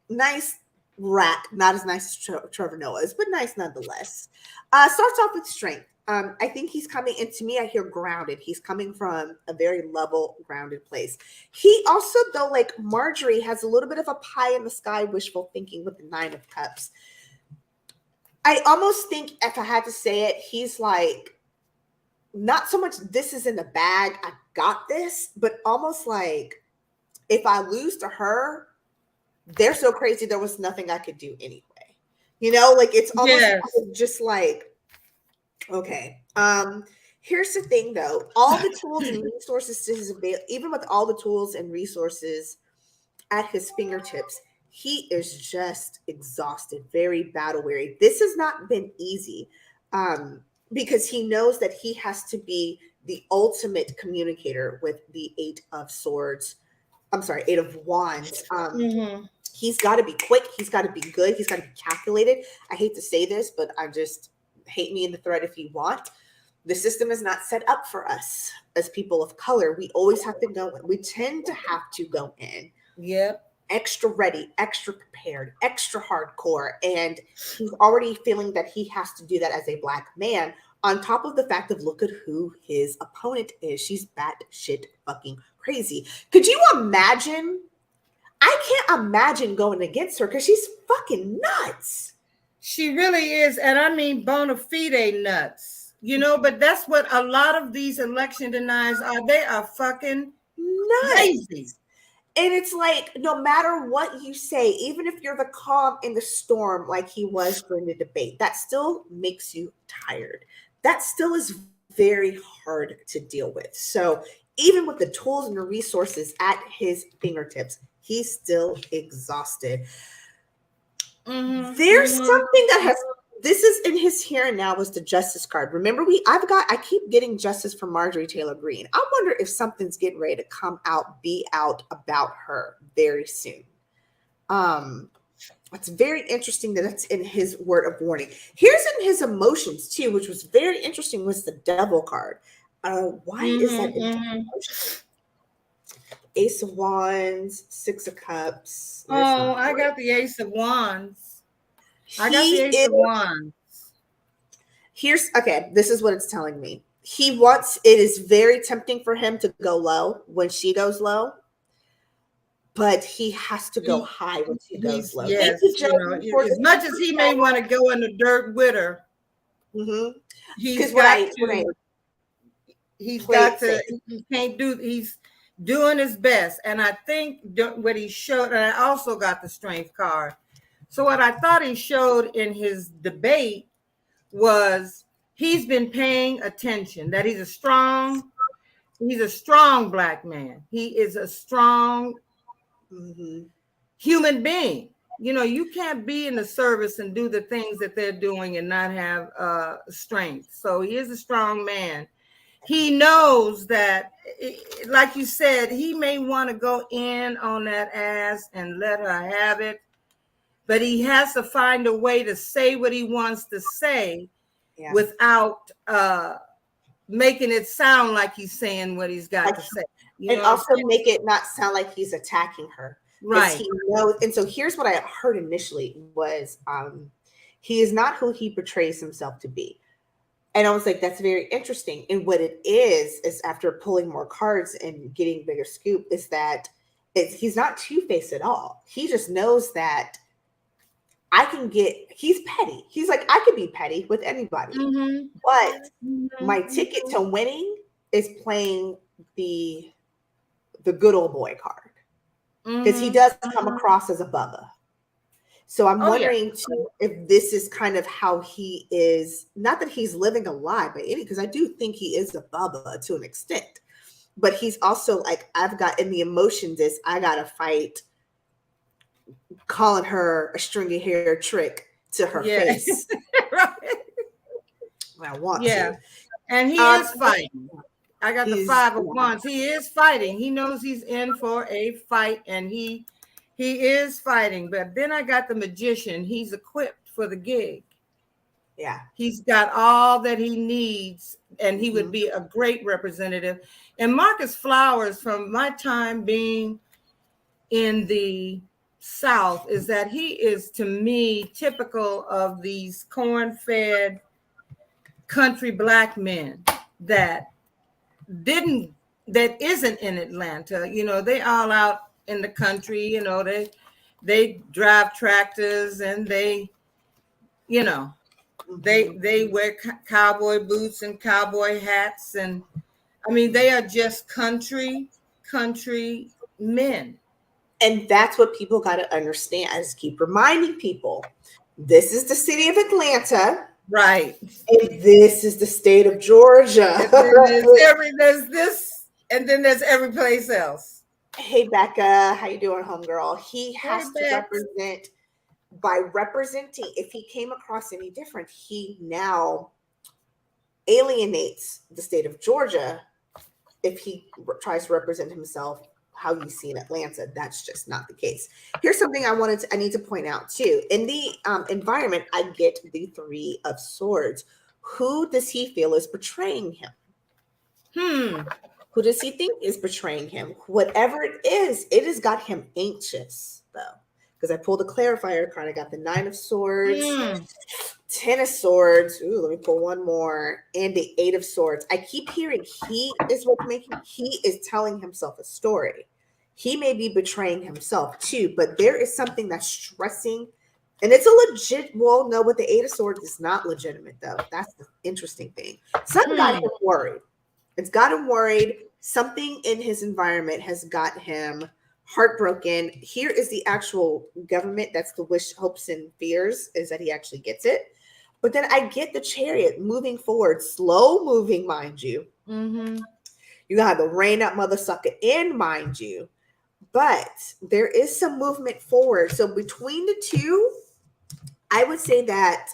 nice rack, not as nice as Trevor Noah's, but nice nonetheless. Starts off with strength. I think he's coming, and to me, I hear grounded. He's coming from a very level, grounded place. He also, though, like Marjorie, has a little bit of a pie in the sky wishful thinking with the 9 of Cups. I almost think, if I had to say it, he's like, not so much this is in the bag, I got this, but almost like, if I lose to her, they're so crazy, there was nothing I could do anyway. You know, like it's almost just like, okay. Here's the thing though, all the tools and resources to his even with all the tools and resources at his fingertips, he is just exhausted, very battle weary. This has not been easy because he knows that he has to be the ultimate communicator with the 8 of Swords. I'm sorry, 8 of Wands. He's got to be quick. He's got to be good. He's got to be calculated. I hate to say this, but I just hate me in the thread if you want. The system is not set up for us as people of color. We always have to go in. We tend to have to go in. Yep. Extra ready, extra prepared, extra hardcore. And he's already feeling that he has to do that as a Black man, on top of the fact of look at who his opponent is. She's batshit fucking crazy. Could you imagine? I can't imagine going against her because she's fucking nuts. She really is. And I mean, bona fide nuts, you know, but that's what a lot of these election deniers are. They are fucking nuts. Crazy. And it's like, no matter what you say, even if you're the calm in the storm, like he was during the debate, that still makes you tired. That still is very hard to deal with. So even with the tools and the resources at his fingertips, he's still exhausted. There's something that has, this is in his here and now was the justice card. Remember, I keep getting justice from Marjorie Taylor Greene. I wonder if something's getting ready to come out, be out about her very soon. It's very interesting that that's in his word of warning. Here's in his emotions too, which was very interesting, was the devil card. Why is that in Ace of Wands, 6 of Cups. I got the Ace of Wands. This is what it's telling me. It is very tempting for him to go low when she goes low, but he has to go high when she goes low. Yes, as much as he may want to go in the dirt with her, he's doing his best. And I think what he showed, and I also got the strength card. So what I thought he showed in his debate was he's been paying attention, that he's a strong Black man. He is a strong human being. You know, you can't be in the service and do the things that they're doing and not have strength. So he is a strong man. He knows that, like you said, he may want to go in on that ass and let her have it, but he has to find a way to say what he wants to say without making it sound like he's saying what he's got to say. And also make it not sound like he's attacking her. Right. He knows, and so here's what I heard initially was he is not who he portrays himself to be. And I was like, that's very interesting. And what it is after pulling more cards and getting bigger scoop, is that he's not two-faced at all. He just knows that he's petty. He's like, I could be petty with anybody. But my ticket to winning is playing the good old boy card. Because he does come across as a Bubba. So I'm Oh, yeah. wondering too if this is kind of how he is. Not that he's living a lie, but because I do think he is a Bubba to an extent. But he's also like, I've got in the emotions is I gotta fight calling her a stringy hair trick to her face. Right. I want Yeah. to. And he is fighting. I got the He's- 5 of Wands. He is fighting. He knows he's in for a fight, and he is fighting. But then I got the Magician. He's equipped for the gig. Yeah. He's got all that he needs, and he would be a great representative. And Marcus Flowers, from my time being in the South, is that he is, to me, typical of these corn-fed country Black men that isn't in Atlanta. You know, they all out in the country. You know, they drive tractors, and they, you know, they wear cowboy boots and cowboy hats, and I mean, they are just country men. And that's what people got to understand. I just keep reminding people, this is the city of Atlanta. Right. And this is the state of Georgia. There's this, and then there's every place else. Hey, Becca, how you doing, homegirl? He has to represent, by representing, if he came across any different, he now alienates the state of Georgia if he tries to represent himself how you see in Atlanta. That's just not the case. Here's something I need to point out too. In the environment, I get the 3 of Swords. Who does he feel is betraying him? Who does he think is betraying him? Whatever it has got him anxious, though. Because I pulled a clarifier card. I got the 9 of Swords, 10 of Swords. Ooh, let me pull one more. And the 8 of Swords. I keep hearing he is telling himself a story. He may be betraying himself too, but there is something that's stressing. And it's a legit, well, no, but the 8 of Swords is not legitimate, though. That's the interesting thing. Something got him worried. It's got him worried. Something in his environment has got him heartbroken. Here is the actual government. That's the wish, hopes, and fears, is that he actually gets it. But then I get the Chariot moving forward, slow moving, mind you. You got the rain up mother sucker in, mind you. But there is some movement forward. So between the two, I would say that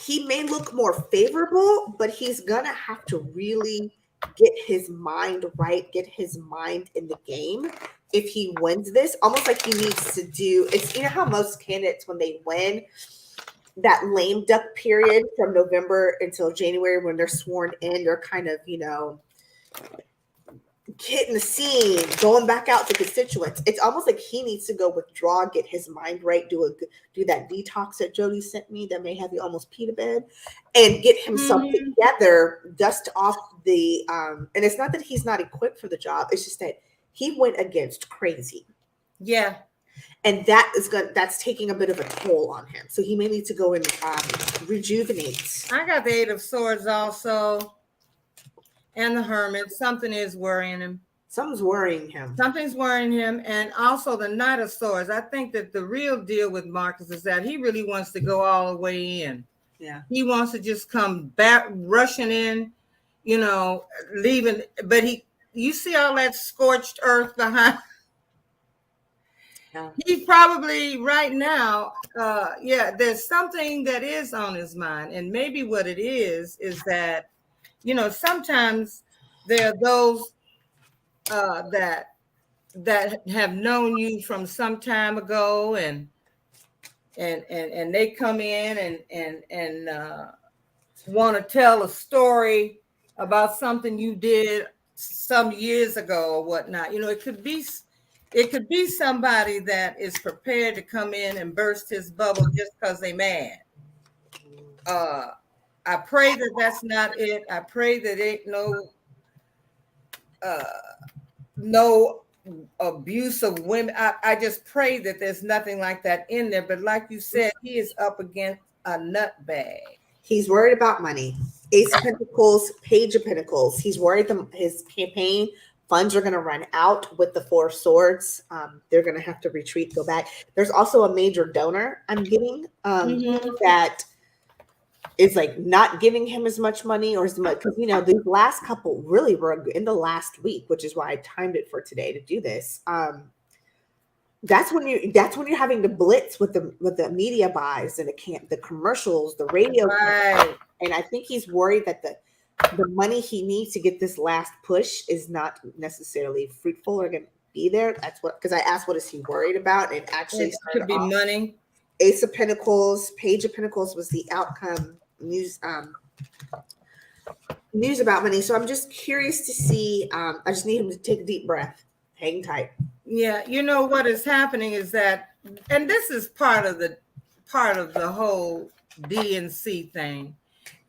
he may look more favorable, but he's going to have to really get his mind right, get his mind in the game. If he wins this, almost like he needs to do, it's, you know how most candidates, when they win, that lame duck period from November until January, when they're sworn in, they're kind of, you know, hitting the scene, going back out to constituents. It's almost like he needs to go withdraw, get his mind right, do that detox that Jody sent me that may have you almost pee to bed, and get himself together, dust off the and it's not that he's not equipped for the job, it's just that he went against crazy. Yeah. And that's taking a bit of a toll on him. So he may need to go and rejuvenate. I got the 8 of Swords also. And the Hermit. Something is worrying him. Something's worrying him. Something's worrying him. And also the Knight of Swords. I think that the real deal with Marcus is that he really wants to go all the way in. Yeah. He wants to just come back, rushing in, you know, leaving. But you see all that scorched earth behind. Yeah. He probably right now, there's something that is on his mind. And maybe what it is that, you know, sometimes there are those that have known you from some time ago, and they come in and want to tell a story about something you did some years ago or whatnot. You know, it could be somebody that is prepared to come in and burst his bubble just because they're mad. I pray that that's not it. I pray that ain't no abuse of women. I just pray that there's nothing like that in there. But like you said, he is up against a nutbag. He's worried about money. Ace of Pentacles, Page of Pentacles. He's worried his campaign funds are going to run out with the Four Swords. They're going to have to retreat, go back. There's also a major donor I'm getting that is like not giving him as much money or as much, because these last couple really were in the last week, which is why I timed it for today to do this. That's when you're having to blitz with the media buys and the commercials, the radio, right. And I think he's worried that the money he needs to get this last push is not necessarily fruitful or going to be there. That's because I asked what is he worried about, and actually it could be money. Ace of Pentacles, Page of Pentacles was the outcome news about money. So I'm just curious to see. I just need him to take a deep breath, hang tight. Yeah, what is happening is that, and this is part of the whole DNC thing.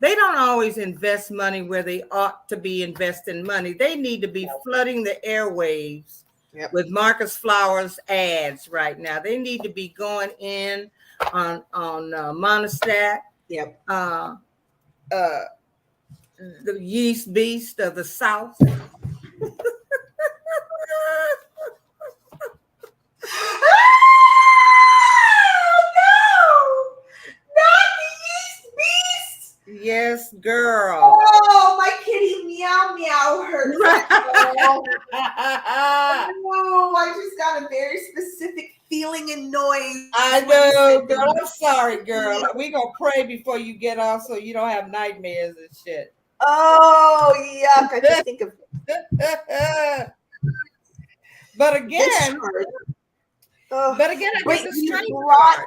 They don't always invest money where they ought to be investing money. They need to be flooding the airwaves with Marcus Flowers ads right now. They need to be going in on Monostat. Yep. The yeast beast of the South. Yes, girl. Oh, my kitty meow meow hurts. Oh, I just got a very specific feeling and noise. I know, girl. I'm sorry, girl. We gonna pray before you get off so you don't have nightmares and shit. Oh, yuck. I just think of But again, I get the strength card.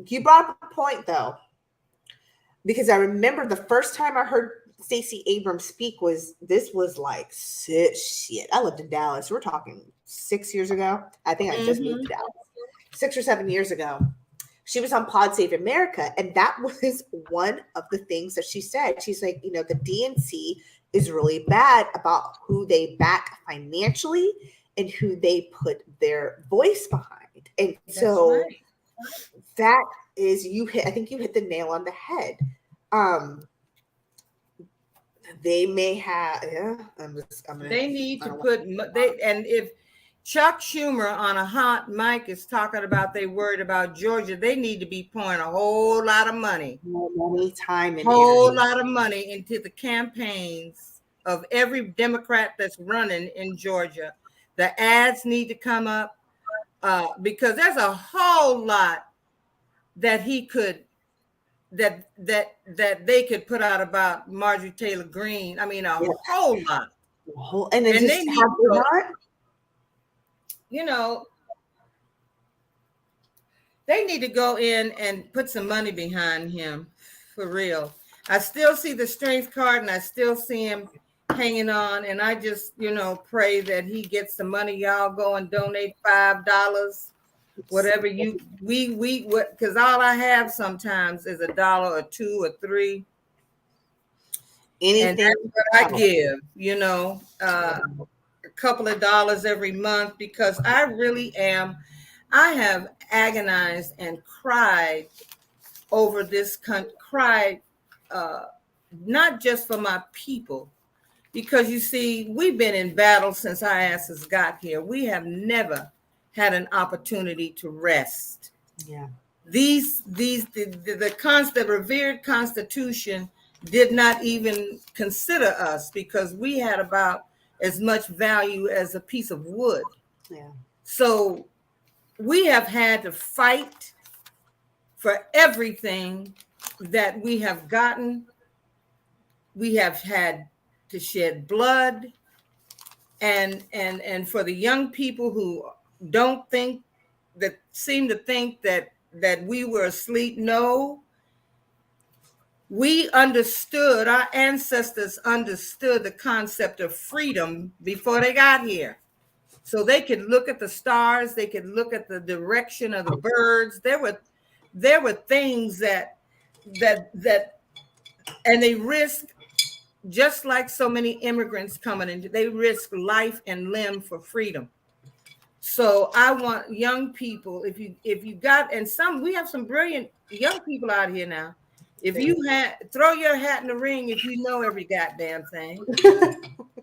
You brought up a point, though. Because I remember the first time I heard Stacey Abrams speak was like shit. I lived in Dallas. We're talking 6 years ago. I think I just moved to Dallas 6 or 7 years ago. She was on Pod Save America, and that was one of the things that she said. She's like, the DNC is really bad about who they back financially and who they put their voice behind. And so that is I think you hit the nail on the head. They may have, they need to put, and if Chuck Schumer on a hot mic is talking about they worried about Georgia, they need to be pouring a whole lot of money. Time and whole lot of money into the campaigns of every Democrat that's running in Georgia. The ads need to come up because there's a whole lot that he could that they could put out about Marjorie Taylor Greene. I mean, a whole lot. And they need to they need to go in and put some money behind him for real. I still see the strength card and I still see him hanging on. And I just, pray that he gets the money. Y'all go and donate $5, whatever because all I have sometimes is $1 or $2 or $3. Anything and that's what I give, a couple of dollars every month, because I have agonized and cried over this country, not just for my people, because you see, we've been in battle since our asses got here. We have never had an opportunity to rest. Yeah. The revered Constitution did not even consider us because we had about as much value as a piece of wood. Yeah. So we have had to fight for everything that we have gotten. We have had to shed blood, and for the young people who seem to think that we were asleep. No, we understood, our ancestors understood the concept of freedom before they got here. So they could look at the stars, they could look at the direction of the birds. There were things that and they risked, just like so many immigrants coming in, they risk life and limb for freedom. So I want young people, if you got, and we have some brilliant young people out here now. If you throw your hat in the ring, if you know every goddamn thing,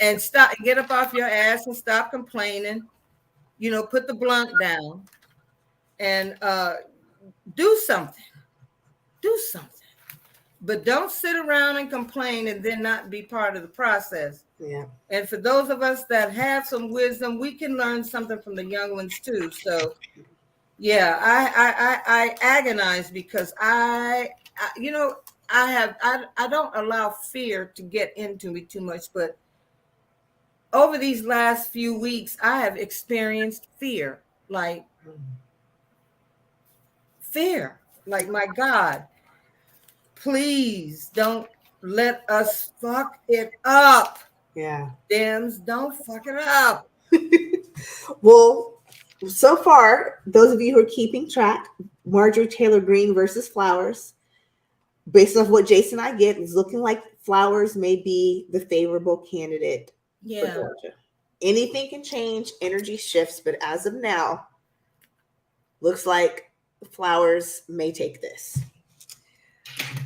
and stop, get up off your ass and stop complaining. You know, put the blunt down and do something. Do something. But don't sit around and complain and then not be part of the process. Yeah. And for those of us that have some wisdom, we can learn something from the young ones too. So, yeah, I agonize because I don't allow fear to get into me too much. But over these last few weeks, I have experienced fear, like my God. Please don't let us fuck it up. Yeah. Dems, don't fuck it up. Well, so far, those of you who are keeping track, Marjorie Taylor Greene versus Flowers, based off what Jace and I get, is looking like Flowers may be the favorable candidate for Georgia. Anything can change, energy shifts, but as of now, looks like Flowers may take this.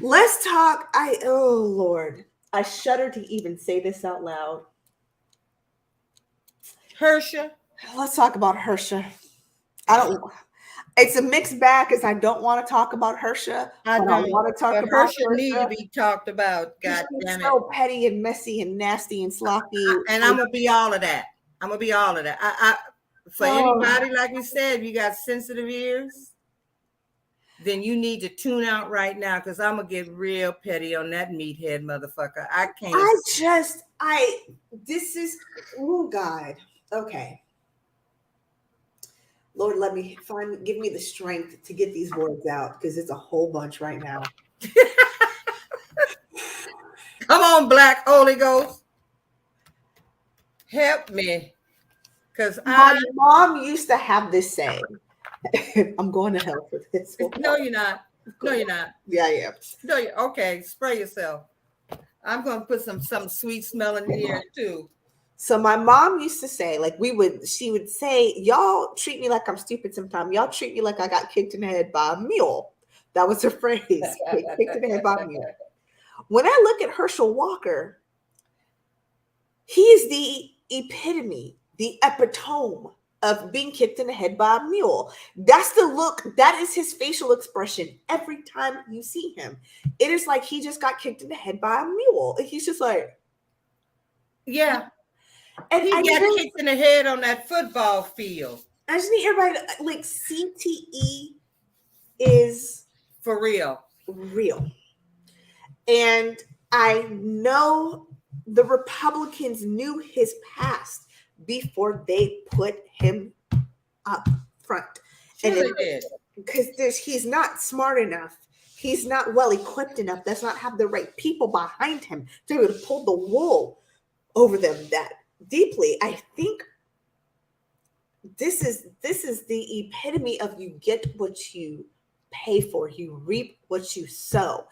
Let's talk. Oh Lord, I shudder to even say this out loud. Herschel. Let's talk about Herschel. It's a mixed bag because I don't want to talk about Herschel. I want to talk about Herschel. Need to be talked about. God damn it. So petty and messy and nasty and sloppy. And I'm gonna be all of that. For anybody, like we said, you got sensitive ears, then you need to tune out right now because I'm gonna get real petty on that meathead motherfucker. I can't. Oh God. Okay. Lord, give me the strength to get these words out because it's a whole bunch right now. Come on, Black Holy Ghost. Help me. Because my mom used to have this saying. I'm going to hell for this. No, you're not. No, you're not. Yeah, I am. No, okay, spray yourself. I'm going to put some sweet smelling in here too. So my mom used to say, she would say, y'all treat me like I'm stupid sometimes. Y'all treat me like I got kicked in the head by a mule. That was her phrase. Kicked in the head by a mule. When I look at Herschel Walker, he is the epitome, the epitome of being kicked in the head by a mule. That's the look. That is his facial expression every time you see him. It is like he just got kicked in the head by a mule. He's just like, yeah. And he got kicked in the head on that football field. I just need everybody to, like, CTE is for real. Real. And I know the Republicans knew his past before they put him up front. Sure and they did. Because he's not smart enough. He's not well equipped enough. Does not have the right people behind him to be able to pull the wool over them that deeply. I think this is the epitome of you get what you pay for. You reap what you sow.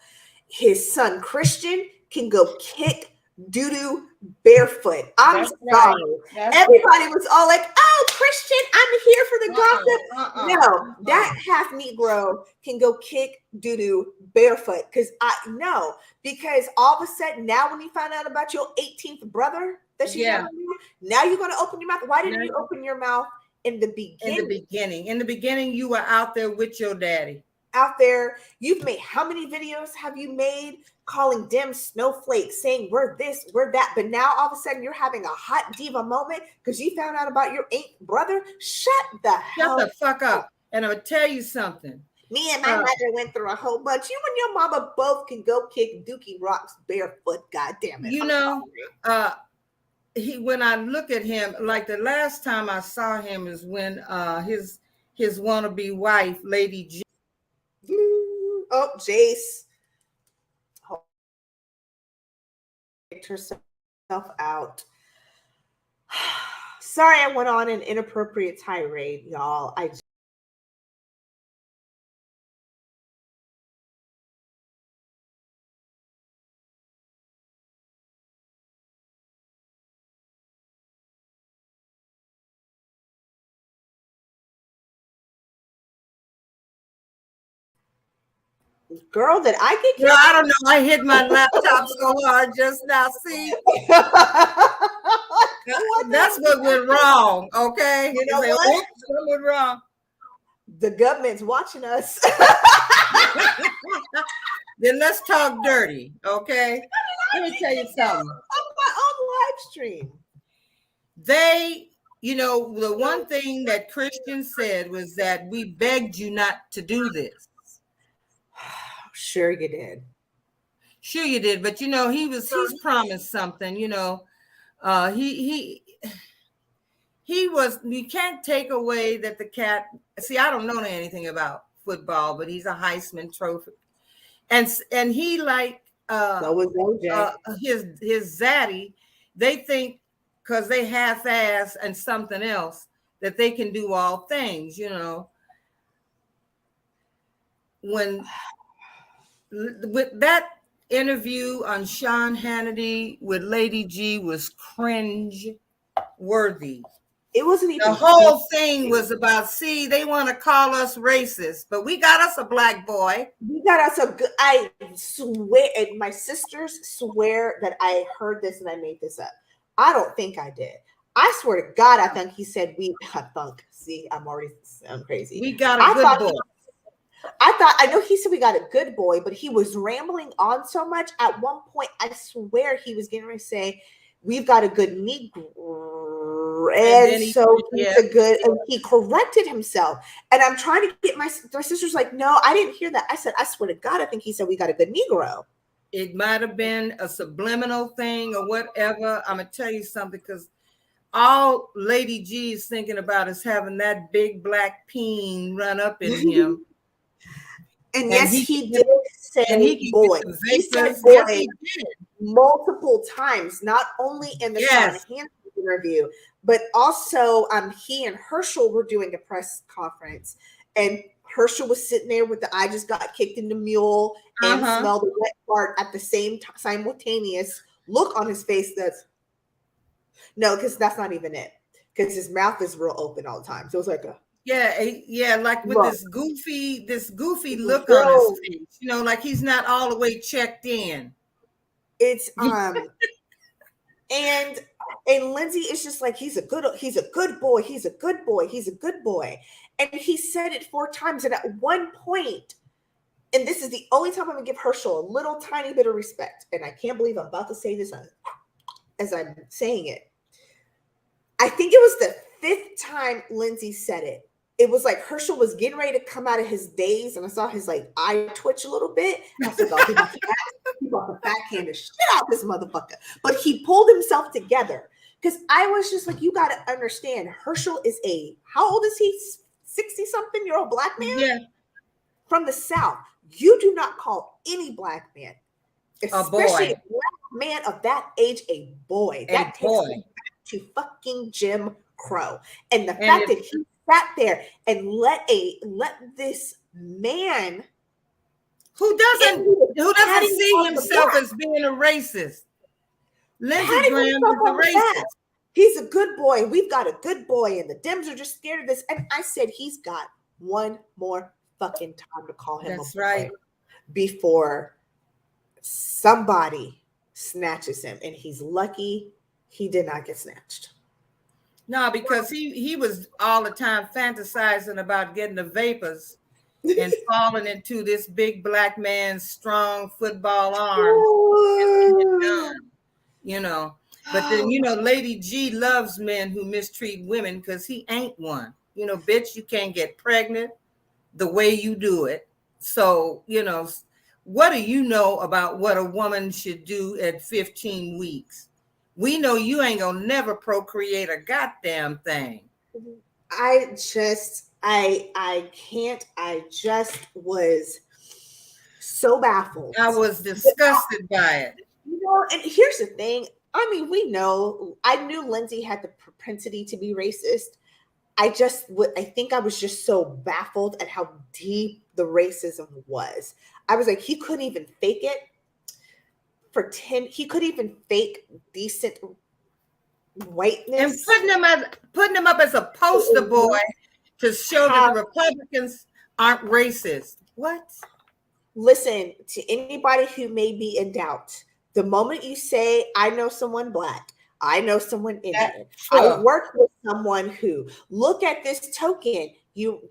His son Christian can go kick doo-doo barefoot. I'm sorry. Right. Everybody was all like, oh, Christian, I'm here for the gossip. No, that half Negro can go kick doo-doo barefoot. Because all of a sudden, now when you find out about your 18th brother, now you're going to open your mouth. Why didn't you open your mouth in the beginning? In the beginning, you were out there with your daddy. Out there, you've made how many videos have you made calling them snowflakes, saying we're this, we're that, but now all of a sudden you're having a hot diva moment because you found out about your 8th brother? Shut the fuck up. And I'm gonna tell you something. Me and my mother went through a whole bunch. You and your mama both can go kick Dookie Rocks barefoot. God damn it! When I look at him, like the last time I saw him is when his wannabe wife, Lady G. Oh, Jace picked herself out. Sorry, I went on an inappropriate tirade, y'all. Girl, that I get I don't know. I hit my laptop so hard just now. See? That's what went wrong, okay? You know say, what? What went wrong? The government's watching us. Then let's talk dirty, okay? Let me tell you something. On my own live stream. They, the one thing that Christian said was that we begged you not to do this. Sure you did. Sure you did, but he's promised something, he was, you can't take away that the cat, see, I don't know anything about football, but he's a Heisman Trophy. And he so was OJ. His zaddy, they think because they half-ass and something else that they can do all things, When with that interview on Sean Hannity with Lady G was cringe worthy. It wasn't even the whole thing was about, see, they want to call us racist, but we got us a black boy. We got us a good, I swear, and my sisters swear that I heard this and I made this up. I don't think I did. I swear to God, I think he said I'm crazy. We got a good boy. I know he said we got a good boy, but he was rambling on so much. At one point, I swear he was getting ready to say, we've got a good Negro. And so he's a good, and he corrected himself. And I'm trying to get my sister's like, no, I didn't hear that. I said, I swear to God, I think he said we got a good Negro. It might have been a subliminal thing or whatever. I'm going to tell you something, because all Lady G is thinking about is having that big black peen run up in him. And yes, he did say boy. He said boy yes, he did. Multiple times, not only in the Sean Hannity interview, but also he and Herschel were doing a press conference, and Herschel was sitting there with the I just got kicked in the mule and smelled the wet fart at the same simultaneous look on his face. Because that's not even it, because his mouth is real open all the time. So it was like like with this goofy look on his face, like he's not all the way checked in. It's and Lindsay is just like, he's a good boy, he's a good boy. And he said it 4 times. And at one point, and this is the only time I'm gonna give Herschel a little tiny bit of respect, and I can't believe I'm about to say this as I'm saying it. I think it was the 5th time Lindsay said it. It was like Herschel was getting ready to come out of his daze, and I saw his eye twitch a little bit. I was like, oh, he about to backhand the shit out this motherfucker. But he pulled himself together, because I was just like, you got to understand, Herschel is how old is he? 60-something-year-old black man from the South. You do not call any black man, especially a black man of that age, a boy. That takes me back to fucking Jim Crow. And the fact that he sat there and let this man who doesn't see himself as being a racist. Lindsey Graham is a racist. He's a good boy. We've got a good boy, and the Dems are just scared of this. And I said, he's got one more fucking time to call him a boy before somebody snatches him. And he's lucky he did not get snatched. No, because he was all the time fantasizing about getting the vapors and falling into this big black man's strong football arm. But then, Lady G loves men who mistreat women, because he ain't one. Bitch, you can't get pregnant the way you do it. So, what do you know about what a woman should do at 15 weeks? We know you ain't gonna never procreate a goddamn thing. I just was so baffled. I was disgusted by it. And here's the thing. I mean, I knew Lindsay had the propensity to be racist. I think I was just so baffled at how deep the racism was. I was like, he couldn't even fake it. He could even fake decent whiteness, and putting him up as a poster boy to show that the Republicans aren't racist. What? Listen, to anybody who may be in doubt, the moment you say, I know someone black, I know someone Indian. Sure. I worked with someone who, look at this token.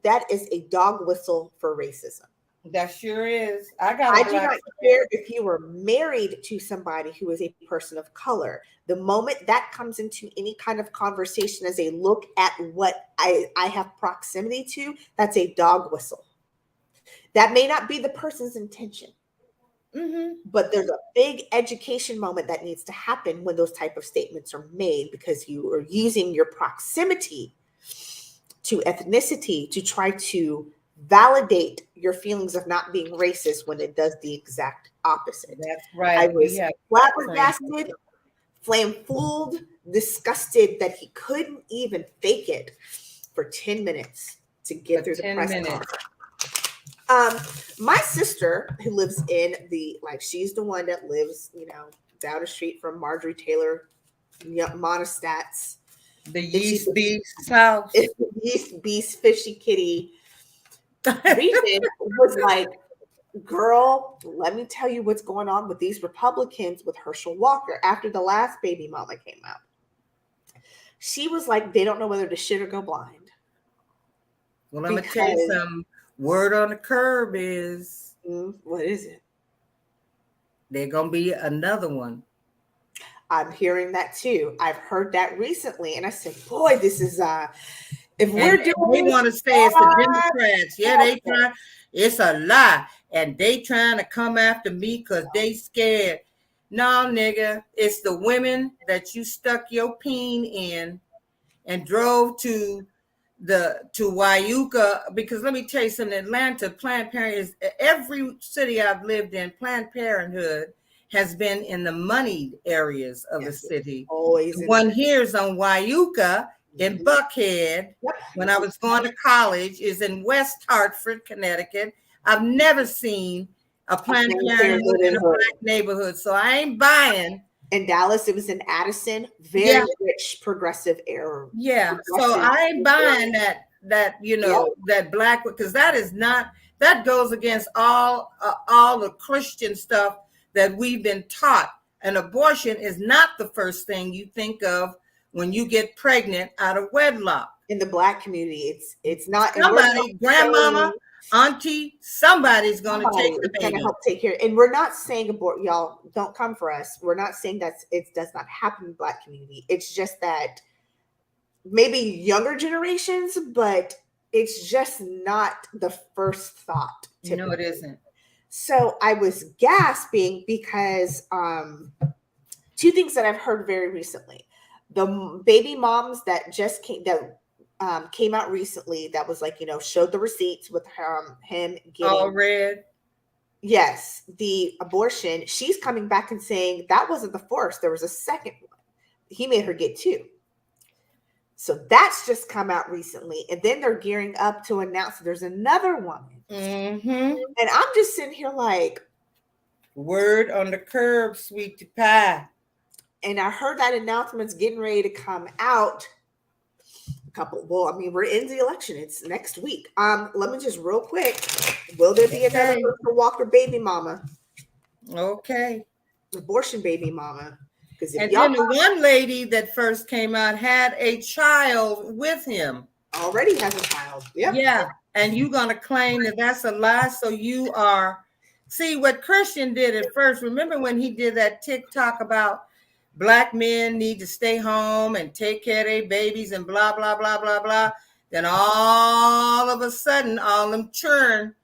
That is a dog whistle for racism. That sure is. I got a do black not friend. care if you were married to somebody who is a person of color. The moment that comes into any kind of conversation as a look at what I have proximity to, that's a dog whistle. That may not be the person's intention. But there's a big education moment that needs to happen when those type of statements are made, because you are using your proximity to ethnicity to try to validate your feelings of not being racist when it does the exact opposite. That's right. I was flabbergasted, flame-fooled, disgusted that he couldn't even fake it for 10 minutes to get through the press conference. My sister, who lives in she's the one that lives, down the street from Marjorie Taylor Monostats. The Yeast Beast house. It's the Yeast Beast Fishy Kitty region. Was like, girl, let me tell you what's going on with these Republicans with Herschel Walker after the last baby mama came out. She was like, they don't know whether to shit or go blind. Well, I'm going to tell you some word on the curb is. What is it? There's going to be another one. I'm hearing that too. I've heard that recently. And I said, boy, this is, if we're doing we want to say it's the Democrats. Yeah, they try. It's a lie. And they trying to come after me because they scared. No, nigga, it's the women that you stuck your peen in and drove to Wyuka, because let me tell you something, Atlanta, Planned Parenthood is, every city I've lived in, Planned Parenthood has been in the moneyed areas of the city. Always. One here is on Wyuka in Buckhead. When I was going to college, is in West Hartford, Connecticut. I've never seen a Planned Parenthood in a black neighborhood, so I ain't buying. In Dallas, it was in Addison, very rich progressive era. Yeah, so I ain't buying that that black, because that is not, that goes against all the Christian stuff that we've been taught. And abortion is not the first thing you think of when you get pregnant out of wedlock. In the black community, it's not. Somebody, grandmama, auntie, somebody's going to take the baby. Help take care. And we're not saying abort, y'all. Don't come for us. We're not saying that it does not happen in the black community. It's just that maybe younger generations, but it's just not the first thought. Typically. No, it isn't. So I was gasping because two things that I've heard very recently. The baby moms that just came out recently, that was like, showed the receipts with him getting all red. Yes, the abortion. She's coming back and saying that wasn't the first. There was a second one. He made her get two. So that's just come out recently. And then they're gearing up to announce there's another woman. Mm-hmm. And I'm just sitting here like, word on the curb, sweetie pie. And I heard that announcement's getting ready to come out. We're in the election. It's next week. Let me just real quick. Will there be another Herschel Walker baby mama? Okay. Abortion baby mama. And then the one lady that first came out had a child with him. Already has a child. Yep. Yeah. And you're going to claim that that's a lie. So you are. See what Christian did at first. Remember when he did that TikTok about Black men need to stay home and take care of their babies and blah, blah, blah, blah, blah. Then all of a sudden, all them churn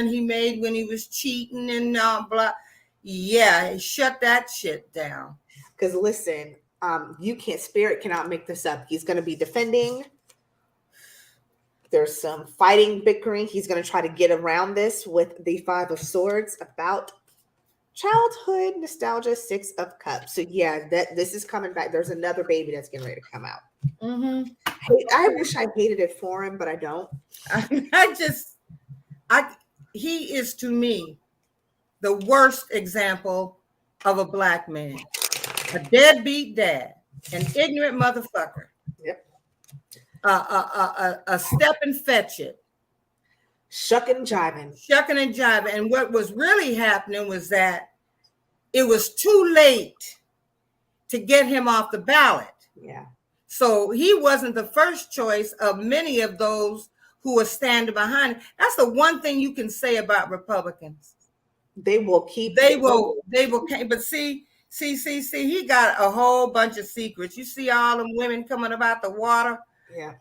he made when he was cheating and blah. Yeah, shut that shit down. Because listen, Spirit cannot make this up. He's going to be defending. There's some fighting, bickering. He's going to try to get around this with the Five of Swords about childhood nostalgia, Six of Cups. So yeah, this is coming back. There's another baby that's getting ready to come out. Mm-hmm. I wish I hated it for him, but I don't. He is to me the worst example of a black man, a deadbeat dad, an ignorant motherfucker. Yep. A step and fetch it. Shucking and jiving. And what was really happening was that it was too late to get him off the ballot. Yeah. So he wasn't the first choice of many of those who are standing behind him. That's the one thing you can say about Republicans. They will keep. They will. But see, he got a whole bunch of secrets. You see all them women coming about the water. Yeah.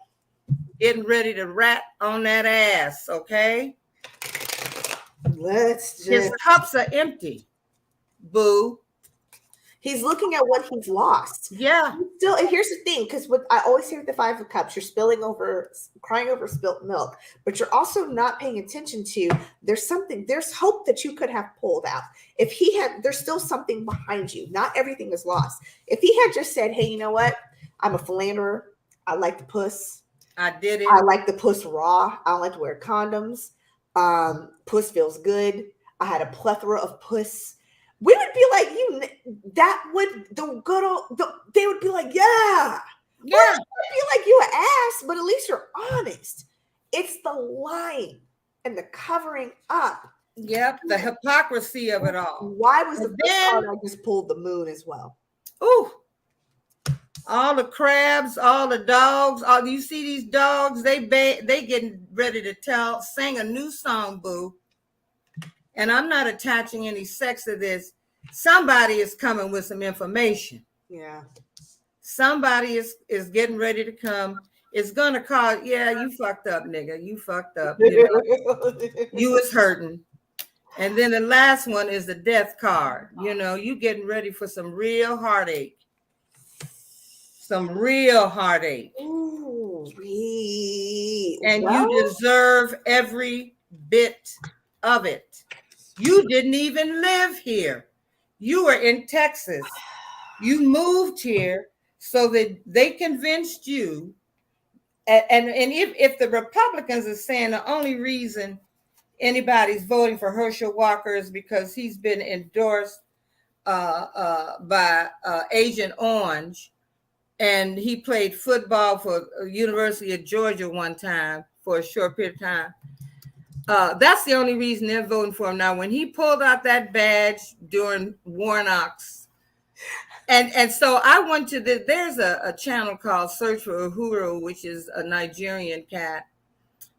Getting ready to rat on that ass, okay? His cups are empty, boo. He's looking at what he's lost. Yeah. Still, and here's the thing, because what I always hear with the 5 of Cups, you're crying over spilt milk, but you're also not paying attention to there's hope that you could have pulled out. If he had, there's still something behind you. Not everything is lost. If he had just said, hey, you know what? I'm a philanderer. I like the puss. I did it. I like the puss raw. I don't like to wear condoms. Puss feels good. I had a plethora of puss. We would be like, they would be like, yeah. Or it would be like, you an ass, but at least you're honest. It's the lying and the covering up. Yep, the hypocrisy of it all. Why was the first part I just pulled the moon as well? Ooh. All the crabs, all the dogs, you see these dogs, they getting ready to sing a new song, boo. And I'm not attaching any sex to this. Somebody is coming with some information. Yeah. Somebody is getting ready to come. It's going to call, yeah, you fucked up, nigga. You fucked up. You was hurting. And then the last one is the death card. You getting ready for some real heartache. Some real heartache. Ooh, and you deserve every bit of it. You didn't even live here. You were in Texas. You moved here so that they convinced you. And if the Republicans are saying the only reason anybody's voting for Herschel Walker is because he's been endorsed by Agent Orange, and he played football for University of Georgia one time for a short period of time. That's the only reason they're voting for him. Now, when he pulled out that badge during Warnock's, and so I went to there's a channel called Search for Uhuru, which is a Nigerian cat,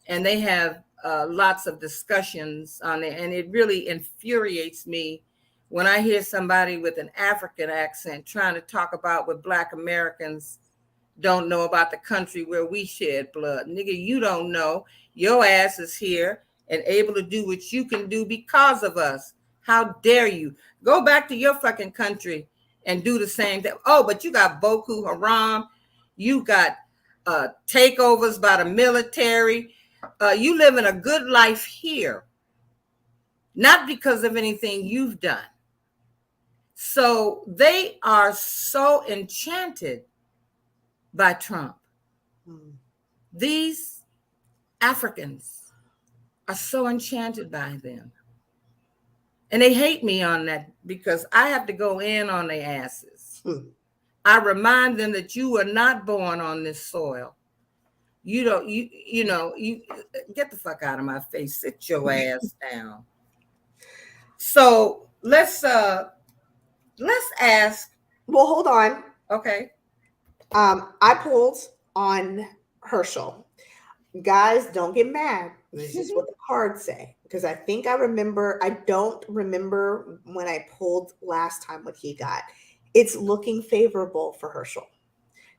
and they have lots of discussions on it, and it really infuriates me when I hear somebody with an African accent trying to talk about what Black Americans don't know about the country where we shed blood. Nigga, you don't know. Your ass is here and able to do what you can do because of us. How dare you? Go back to your fucking country and do the same thing. Oh, but you got Boko Haram. You got takeovers by the military. You live in a good life here, not because of anything you've done. So they are so enchanted by Trump. These Africans are so enchanted by them. And they hate me on that because I have to go in on their asses. I remind them that you were not born on this soil. You get the fuck out of my face. Sit your ass down. So let's ask. Well, hold on. Okay. I pulled on Herschel. Guys, don't get mad. This is what the cards say. Because I don't remember when I pulled last time what he got. It's looking favorable for Herschel.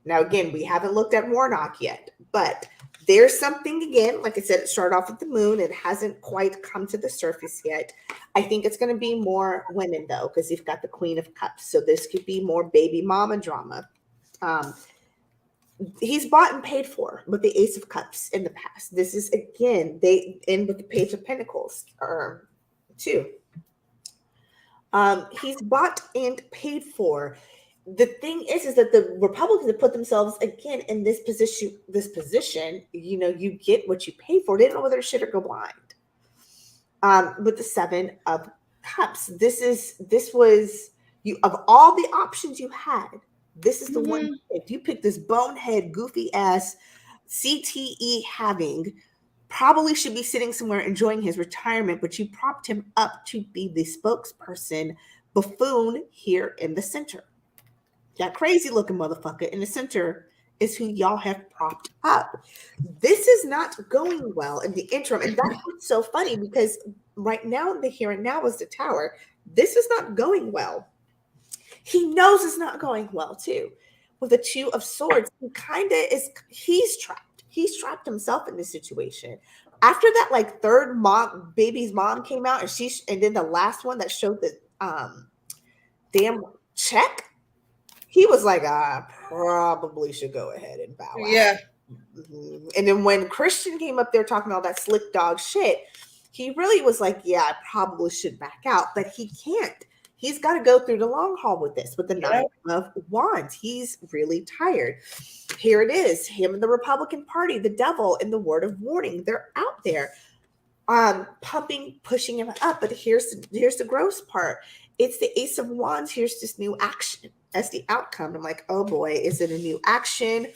Now, again, we haven't looked at Warnock yet, but there's something, again, like I said, it started off with the moon. It hasn't quite come to the surface yet. I think it's going to be more women, though, because you've got the Queen of Cups. So this could be more baby mama drama. He's bought and paid for with the Ace of Cups in the past. This is, again, they end with the Page of Pentacles, too. He's bought and paid for. The thing is that the Republicans have put themselves again in this position. You get what you pay for. They don't know whether to shit or go blind. With the 7 of Cups, this was you of all the options you had. This is the one. If you pick this bonehead, goofy ass CTE having, probably should be sitting somewhere enjoying his retirement, but you propped him up to be the spokesperson buffoon here in the center. That crazy looking motherfucker in the center is who y'all have propped up. This is not going well in the interim. And that's what's so funny, because right now, the here and now is the tower. This is not going well. He knows it's not going well too. With the Two of Swords, he kind of is, he's trapped. He's trapped himself in this situation. After that, like third baby's mom came out, and then the last one that showed the damn check, he was like, I probably should go ahead and bow out. Yeah. Mm-hmm. And then when Christian came up there talking all that slick dog shit, he really was like, yeah, I probably should back out, but he can't. He's got to go through the long haul with this, with the Nine of Wands. He's really tired. Here it is, him and the Republican Party, the devil and the word of warning. They're out there pumping, pushing him up. But here's the gross part. It's the Ace of Wands. Here's this new action. That's the outcome. I'm like, oh boy, is it a new action?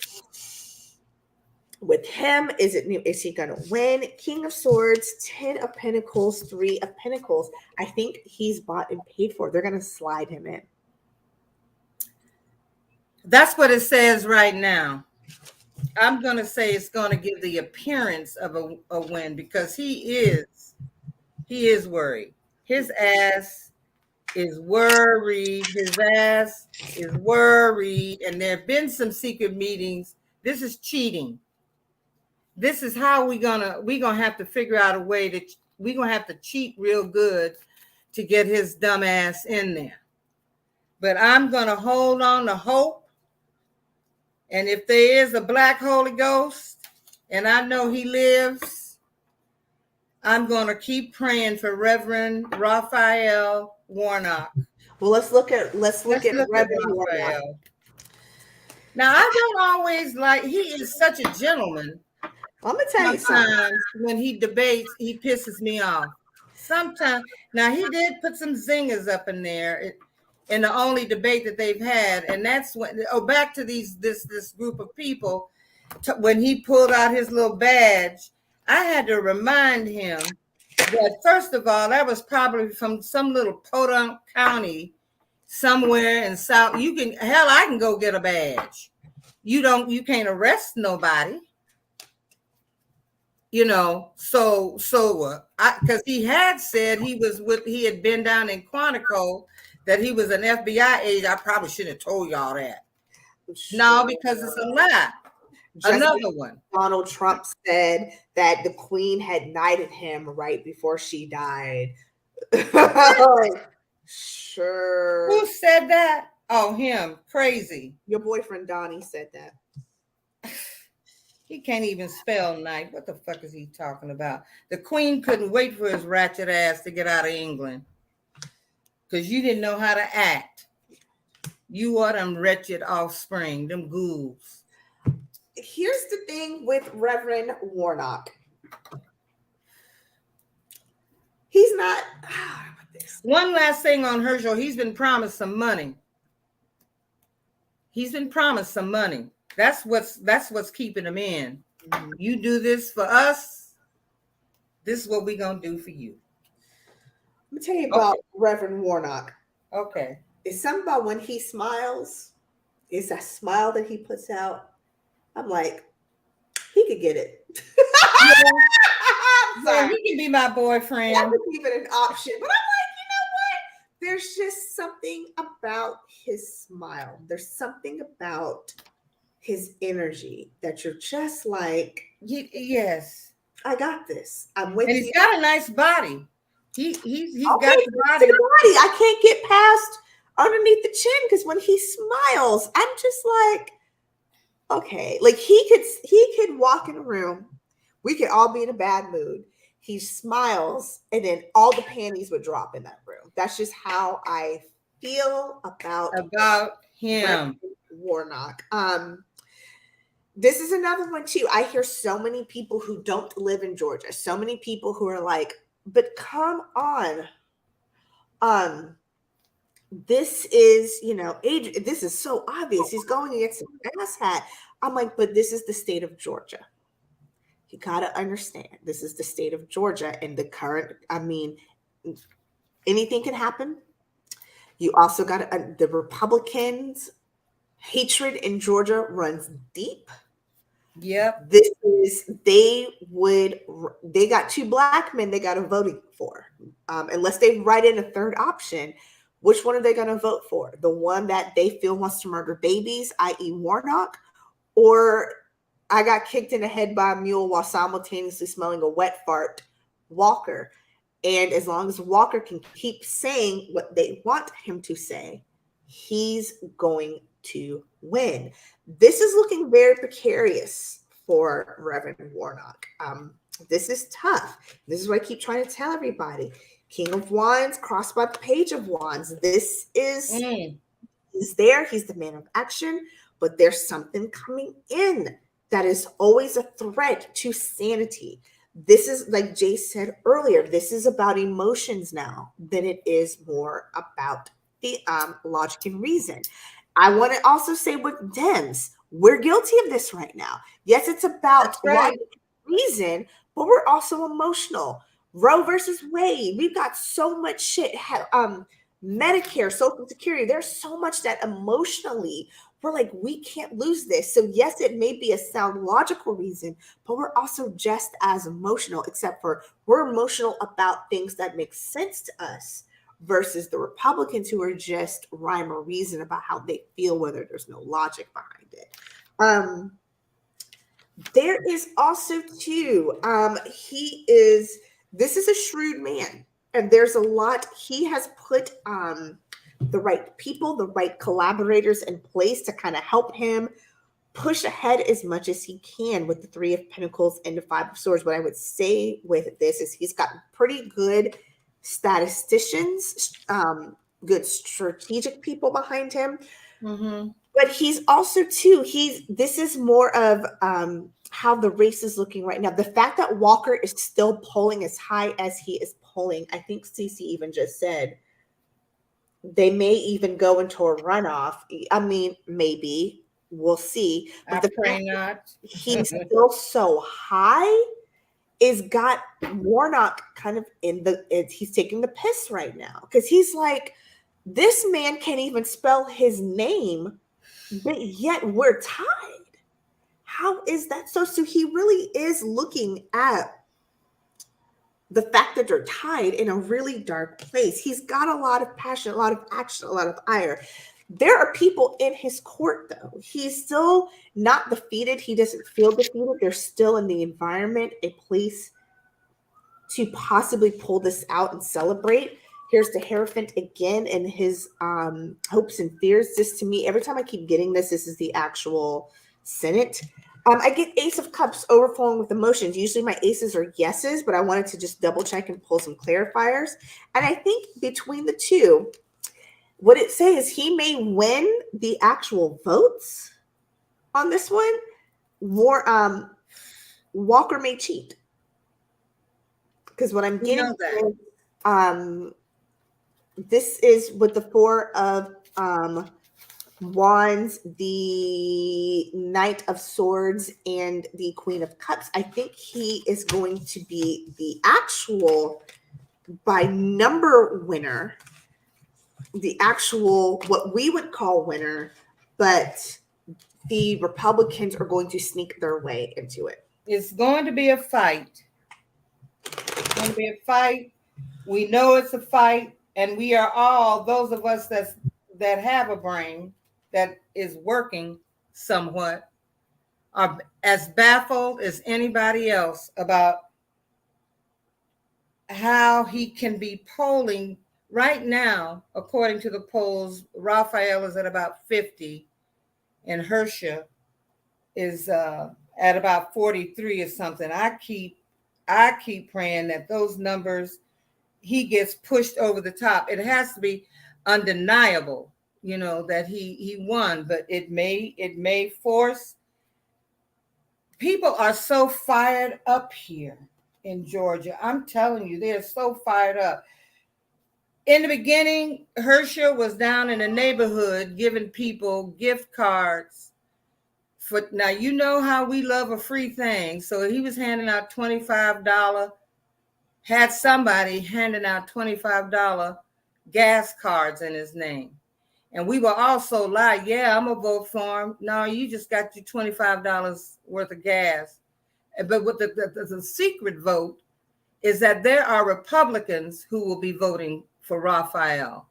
With him, is it new? Is he going to win? King of Swords, 10 of Pentacles, 3 of Pentacles. I think he's bought and paid for. They're going to slide him in. That's what it says right now. I'm going to say it's going to give the appearance of a win, because he is worried. His ass is worried. His ass is worried. And there have been some secret meetings. This is cheating. This is how we're gonna have to figure out a way that we're gonna have to cheat real good to get his dumb ass in there. But I'm gonna hold on to hope. And if there is a black Holy Ghost, and I know he lives, I'm gonna keep praying for Reverend Raphael Warnock. Well, let's look at Reverend Warnock. Now, I don't always like. He is such a gentleman. I'm gonna tell you something. Sometimes when he debates, he pisses me off. Sometimes, now he did put some zingers up in there in the only debate that they've had, and that's when. Oh, back to this group of people. When he pulled out his little badge, I had to remind him that first of all, that was probably from some little podunk county somewhere in South. I can go get a badge. You can't arrest nobody. Because he had said he had been down in Quantico, that he was an FBI agent. I probably shouldn't have told y'all that. Sure. No, because it's a lie. Another one. Donald Trump said that the Queen had knighted him right before she died. Sure. Who said that? Oh, him. Crazy. Your boyfriend Donnie said that. He can't even spell knight. What the fuck is he talking about? The Queen couldn't wait for his ratchet ass to get out of England, because you didn't know how to act. You are them wretched offspring, them ghouls. Here's the thing with Reverend Warnock. He's not. One last thing on Herschel. He's been promised some money. That's what's keeping him in. Mm-hmm. You do this for us. This is what we're going to do for you. Let me tell you about Reverend Warnock. Okay. It's something about when he smiles. It's that smile that he puts out. I'm like, he could get it. Yeah, he can be my boyfriend. That would be an option. But I'm like, you know what? There's just something about his smile. There's something about his energy that you're just like, yes, I got this. I'm with you. And he's got a nice body. He's got the body. I can't get past underneath the chin, because when he smiles, I'm just like, okay, like he could walk in a room. We could all be in a bad mood. He smiles, and then all the panties would drop in that room. That's just how I feel about him. Warnock. This is another one too. I hear so many people who don't live in Georgia. So many people who are like, but come on. This is, this is so obvious. He's going against an asshat. I'm like, but this is the state of Georgia. You got to understand, this is the state of Georgia, and the current, anything can happen. You also got the Republicans Hatred in Georgia runs deep. Yep. They got 2 black men they got to vote for. Unless they write in a third option, which one are they going to vote for? The one that they feel wants to murder babies, i.e. Warnock, or I got kicked in the head by a mule while simultaneously smelling a wet fart, Walker. And as long as Walker can keep saying what they want him to say, he's going to win. This is looking very precarious for Reverend Warnock. This is tough. This is what I keep trying to tell everybody. King of Wands crossed by the Page of Wands. This is he's there. He's the man of action, but there's something coming in that is always a threat to sanity. This is, like Jace said earlier, this is about emotions now than it is more about the logic and reason. I want to also say with Dems, we're guilty of this right now. Yes, it's about logic and reason, but we're also emotional. Roe versus Wade, we've got so much shit. Medicare, Social Security, there's so much that emotionally we're like, we can't lose this. So yes, it may be a sound logical reason, but we're also just as emotional, except for we're emotional about things that make sense to us versus the Republicans who are just rhyme or reason about how they feel, whether there's no logic behind it. There is also too, this is a shrewd man, and there's a lot he has put the right people, the right collaborators in place to kind of help him push ahead as much as he can with the 3 of Pentacles and the 5 of Swords. What I would say with this is he's got pretty good statisticians, good strategic people behind him. Mm-hmm. But he's also too, this is more of how the race is looking right now. The fact that Walker is still polling as high as he is polling, I think Stacey even just said, they may even go into a runoff. I mean, maybe. We'll see. But I pray not. He's still so high is got Warnock kind of he's taking the piss right now. Because he's like, this man can't even spell his name, but yet we're tied. How is that so? So he really is looking at the fact that they're tied in a really dark place. He's got a lot of passion, a lot of action, a lot of ire. There are people in his court, though. He's still not defeated. He doesn't feel defeated. There's still in the environment a place to possibly pull this out and celebrate. Here's the Hierophant again and his hopes and fears. This to me, every time I keep getting this is the actual Senate. I get Ace of Cups overflowing with emotions. Usually my aces are yeses, but I wanted to just double check and pull some clarifiers. And I think between the two, what it says is he may win the actual votes on this one. Walker may cheat. Because what I'm getting is, this is with the 4 of Wands, the Knight of Swords, and the Queen of Cups. I think he is going to be the actual by number winner, the actual what we would call winner, but the Republicans are going to sneak their way into it. It's going to be a fight. It's going to be a fight. We know it's a fight, and we are all, those of us that have a brain that is working somewhat, are as baffled as anybody else about how he can be polling right now. According to the polls, Raphael is at about 50 and Herschel is at about 43 or something. I keep praying that those numbers, he gets pushed over the top. It has to be undeniable, that he won, but it may force. People are so fired up here in Georgia. I'm telling you, they're so fired up. In the beginning, Herschel was down in the neighborhood giving people gift cards. Now, you know how we love a free thing. So he was handing out $25, had somebody handing out $25 gas cards in his name. And we will also lie. Yeah, I'm going to vote for him. No, you just got you $25 worth of gas. But what the secret vote is that there are Republicans who will be voting for Raphael.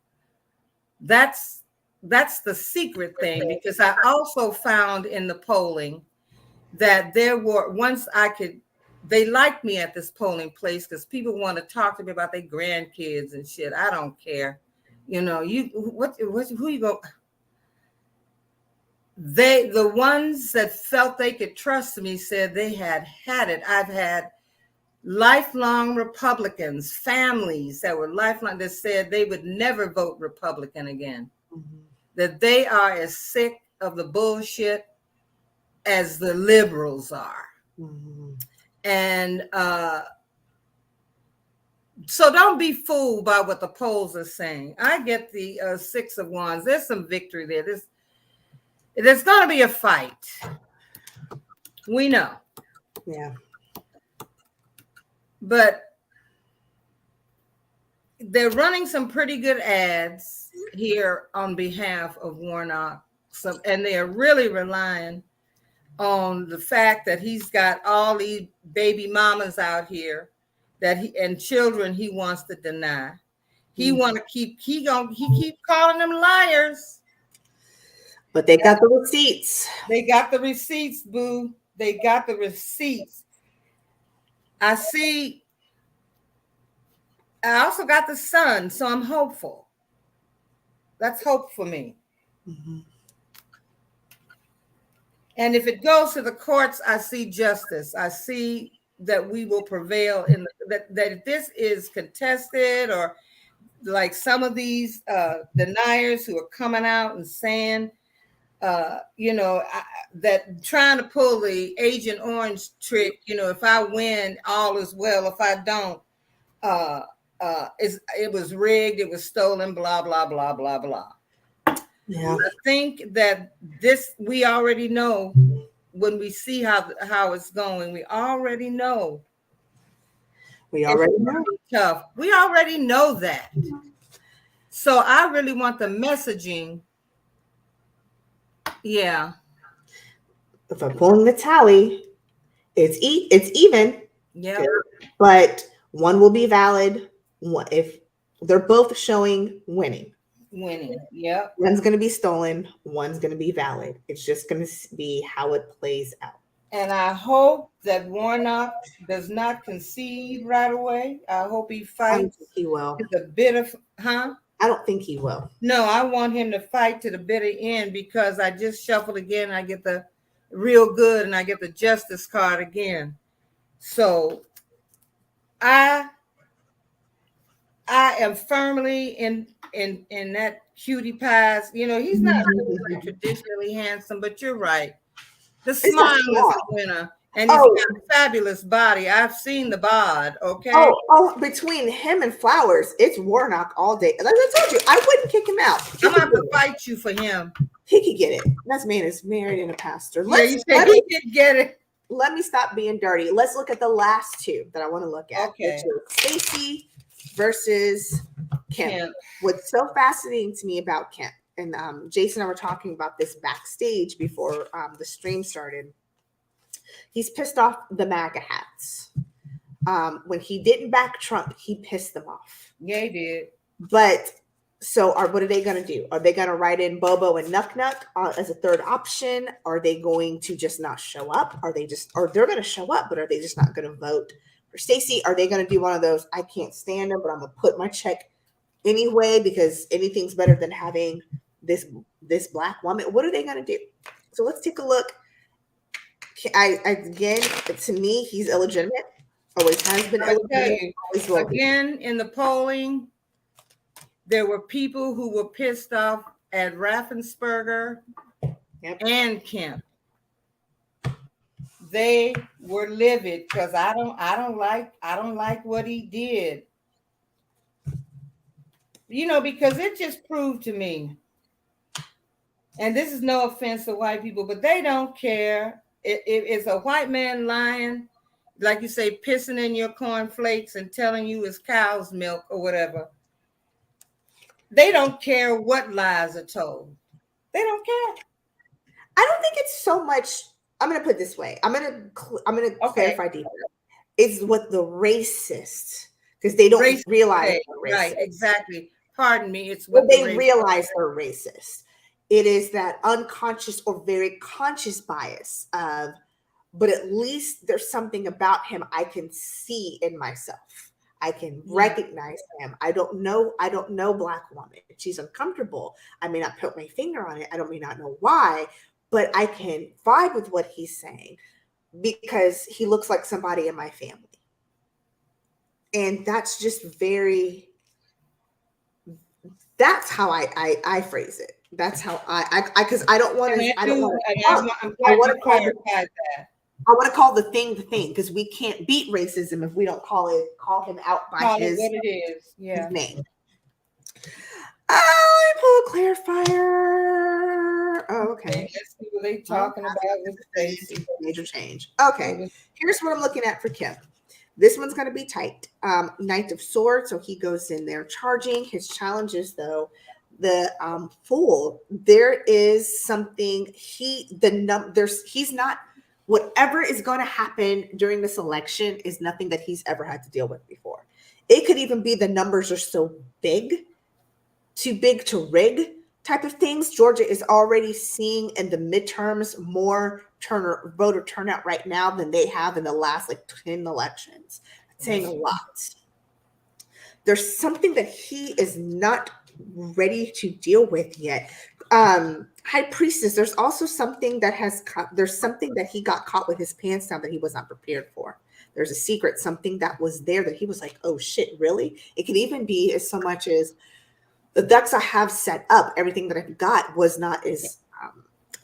That's the secret thing, because I also found in the polling that there were, they liked me at this polling place because people want to talk to me about their grandkids and shit. I don't care. You know, who you go? The ones that felt they could trust me said they had it. I've had lifelong Republicans, families that were lifelong, that said they would never vote Republican again. Mm-hmm. That they are as sick of the bullshit as the liberals are. Mm-hmm. And so don't be fooled by what the polls are saying. I get the 6 of Wands. There's some victory there. There's going to be a fight. We know. Yeah. But they're running some pretty good ads here on behalf of Warnock. And they're really relying on the fact that he's got all these baby mamas out here and children he wants to deny. He want to keep calling them liars. But they got the receipts. They got the receipts, boo. They got the receipts. I also got the sun, so I'm hopeful. That's hope for me. Mm-hmm. And if it goes to the courts, I see justice. I see that we will prevail that if this is contested, or like some of these deniers who are coming out and saying, that trying to pull the Agent Orange trick, if I win, all is well. If I don't, it was rigged, it was stolen, blah, blah, blah, blah, blah. Yeah. I think that we already know when we see how it's going. We already know. Tough. We already know that. So I really want the messaging. Yeah. If I'm pulling the tally, it's even. Yeah. But one will be valid if they're both showing winning. Yeah. One's going to be stolen. One's going to be valid. It's just going to be how it plays out. And I hope that Warnock does not concede right away. I hope he fights. I don't think he will. To the bitter, huh? I don't think he will. No, I want him to fight to the bitter end, because I just shuffled again. I get the real good and I get the justice card again. So I am firmly in that cutie pies. He's not really like traditionally handsome, but you're right. The smile is a winner. And he's got a fabulous body. I've seen the bod, okay? Oh, between him and Flowers, it's Warnock all day. Like I told you, I wouldn't kick him out. I'm going to fight you for him. He could get it. That man is married and a pastor. He could get it. Let me stop being dirty. Let's look at the last two that I want to look at. Okay. Stacey versus Kim. What's so fascinating to me about Kim, and Jace and I were talking about this backstage before the stream started. He's pissed off the MAGA hats. When he didn't back Trump, he pissed them off. Yeah, he did. But so what are they going to do? Are they going to write in Bobo and Nuck Nuck as a third option? Are they going to just not show up? Or they're going to show up, but are they just not going to vote for Stacey? Are they going to do one of those, I can't stand her, but I'm going to put my check anyway because anything's better than having this black woman? What are they going to do? So let's take a look. Again, to me, he's illegitimate. Always has been illegitimate. Again, in the polling, there were people who were pissed off at Raffensperger and Kemp. They were livid because I don't like what he did. Because it just proved to me, and this is no offense to white people, but they don't care. If it's a white man lying, like you say, pissing in your cornflakes and telling you it's cow's milk or whatever, they don't care what lies are told. They don't care. I don't think it's so much. I'm going to put it this way. I'm going to clarify deeper. It's what the racist, because they don't realize they're racist. Right, exactly. Pardon me. It's what they realize they're racist. It is that unconscious or very conscious bias of, but at least there's something about him I can see in myself. I can recognize him. I don't know Black woman. She's uncomfortable. I may not put my finger on it. I may not know why, but I can vibe with what he's saying because he looks like somebody in my family. And that's just that's how I phrase it. That's how because I don't want to. I want to clarify that. I want to call the thing because we can't beat racism if we don't call him out by his name. I pull a clarifier. Oh, okay. Let's see what they talking about with Stacey. Major change. Okay. Here's what I'm looking at for Kim. This one's going to be tight. Knight of Swords, so he goes in there charging. His challenges, though, the Fool. There is something he's not. Whatever is going to happen during this election is nothing that he's ever had to deal with before. It could even be the numbers are so too big to rig type of things. Georgia is already seeing in the midterms more voter turnout right now than they have in the last 10 elections. Saying a lot. There's something that he is not ready to deal with yet. High Priestess, there's also something that there's something that he got caught with his pants down that he was not prepared for. There's a secret, something that was there that he was like, oh shit, really? It could even be as so much as the ducks I have set up, everything that I've got was not as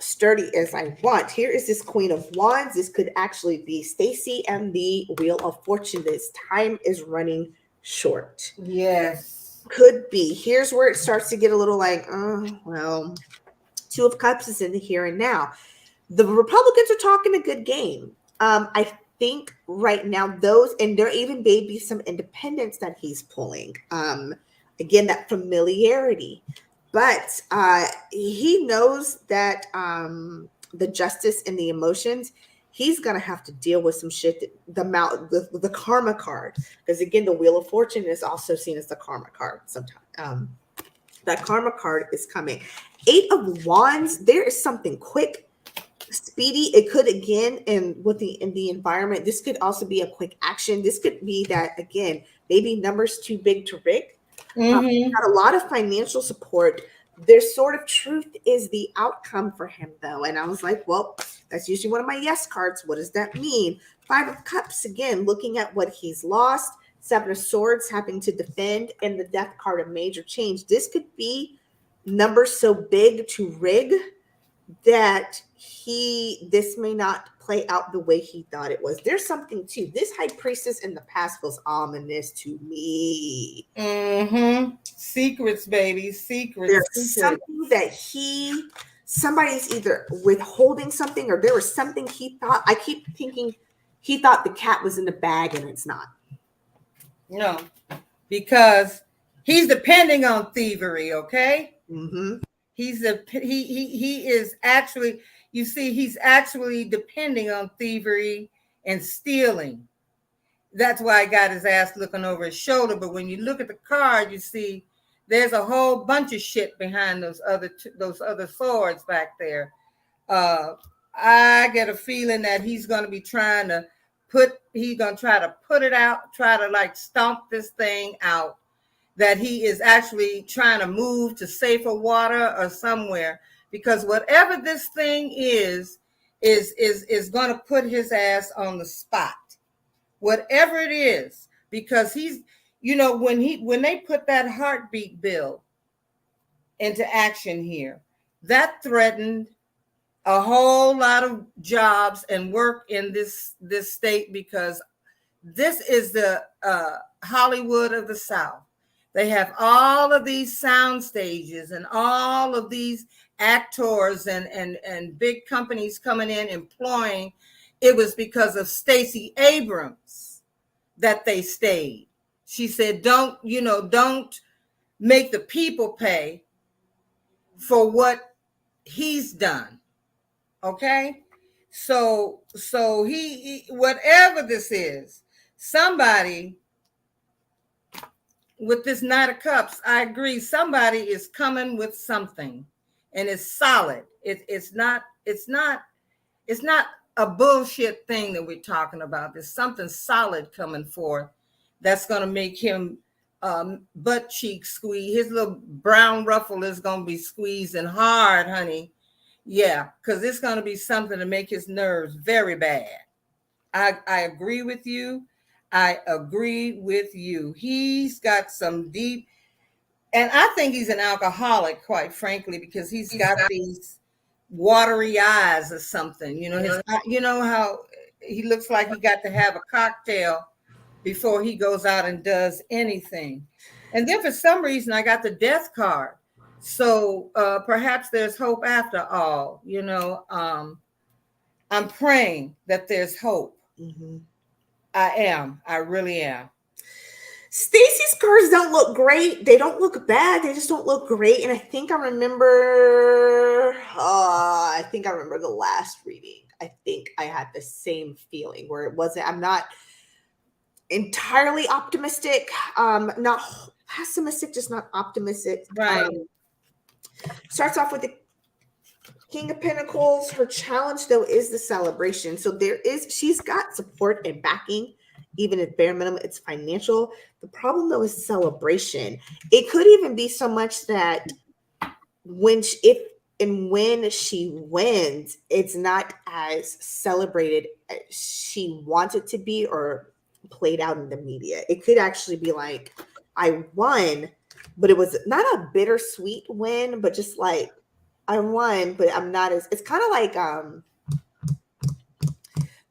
sturdy as I want. Here is this Queen of Wands. This could actually be Stacey and the Wheel of Fortune. This time is running short. Yes. Could be. Here's where it starts to get a little Two of Cups is in the here and now. The Republicans are talking a good game. I think right now and there even may be some independents that he's pulling. Again, that familiarity. But he knows that the justice and the emotions, he's going to have to deal with some shit. The karma card. Because again, the Wheel of Fortune is also seen as the karma card sometimes. That karma card is coming. 8 of Wands, there is something quick, speedy. It could again, and in the environment, this could also be a quick action. This could be that again, maybe numbers too big to rig. Got a lot of financial support. There's sort of truth is the outcome for him though. And I was like, well, that's usually one of my yes cards. What does that mean? 5 of Cups, again, looking at what he's lost. 7 of Swords having to defend, and the Death card of major change. This could be numbers so big to rig that this may not play out the way he thought it was. There's something too. This High Priestess in the past feels ominous to me. Secrets, baby. Secrets. There's something that somebody's either withholding something, or there was something he thought. I keep thinking he thought the cat was in the bag and it's not. No, because he's depending on thievery. Okay. He is actually, you see, he's actually depending on thievery and stealing. That's why I got his ass looking over his shoulder. But when you look at the card, you see there's a whole bunch of shit behind those other swords back there. I get a feeling that he's going to be trying to put it out, try to stomp this thing out. That he is actually trying to move to safer water or somewhere, because whatever this thing is going to put his ass on the spot, whatever it is, because he's, when they put that heartbeat bill into action here, that threatened a whole lot of jobs and work in this state, because this is the Hollywood of the South. They have all of these sound stages and all of these actors and big companies coming in employing. It was because of Stacey Abrams that they stayed. She said, don't make the people pay for what he's done. Okay? So he whatever this is, somebody with this Knight of Cups, I agree, somebody is coming with something, and it's solid. It's not a bullshit thing that we're talking about. There's something solid coming forth that's going to make him butt cheek squeeze. His little brown ruffle is going to be squeezing hard, honey. Yeah, because it's going to be something to make his nerves very bad. I agree with you. I agree with you. He's got some deep, and I think he's an alcoholic, quite frankly, because he's got these watery eyes or something. You know how he looks like he got to have a cocktail before he goes out and does anything. And then for some reason I got the death card. So perhaps there's hope after all. I'm praying that there's hope. Mm-hmm. I really am. Stacey's cards don't look great. They don't look bad. They just don't look great. And I think I remember the last reading. I think I had the same feeling where it wasn't, I'm not entirely optimistic, not pessimistic, just not optimistic. Right. Starts off with the King of Pentacles. Her challenge, though, is the celebration. So she's got support and backing, even at bare minimum, it's financial. The problem, though, is celebration. It could even be so much that when she wins, it's not as celebrated as she wanted to be or played out in the media. It could actually be like, I won, but it was not a bittersweet win, but just like, I won, but I'm not as, it's kind of like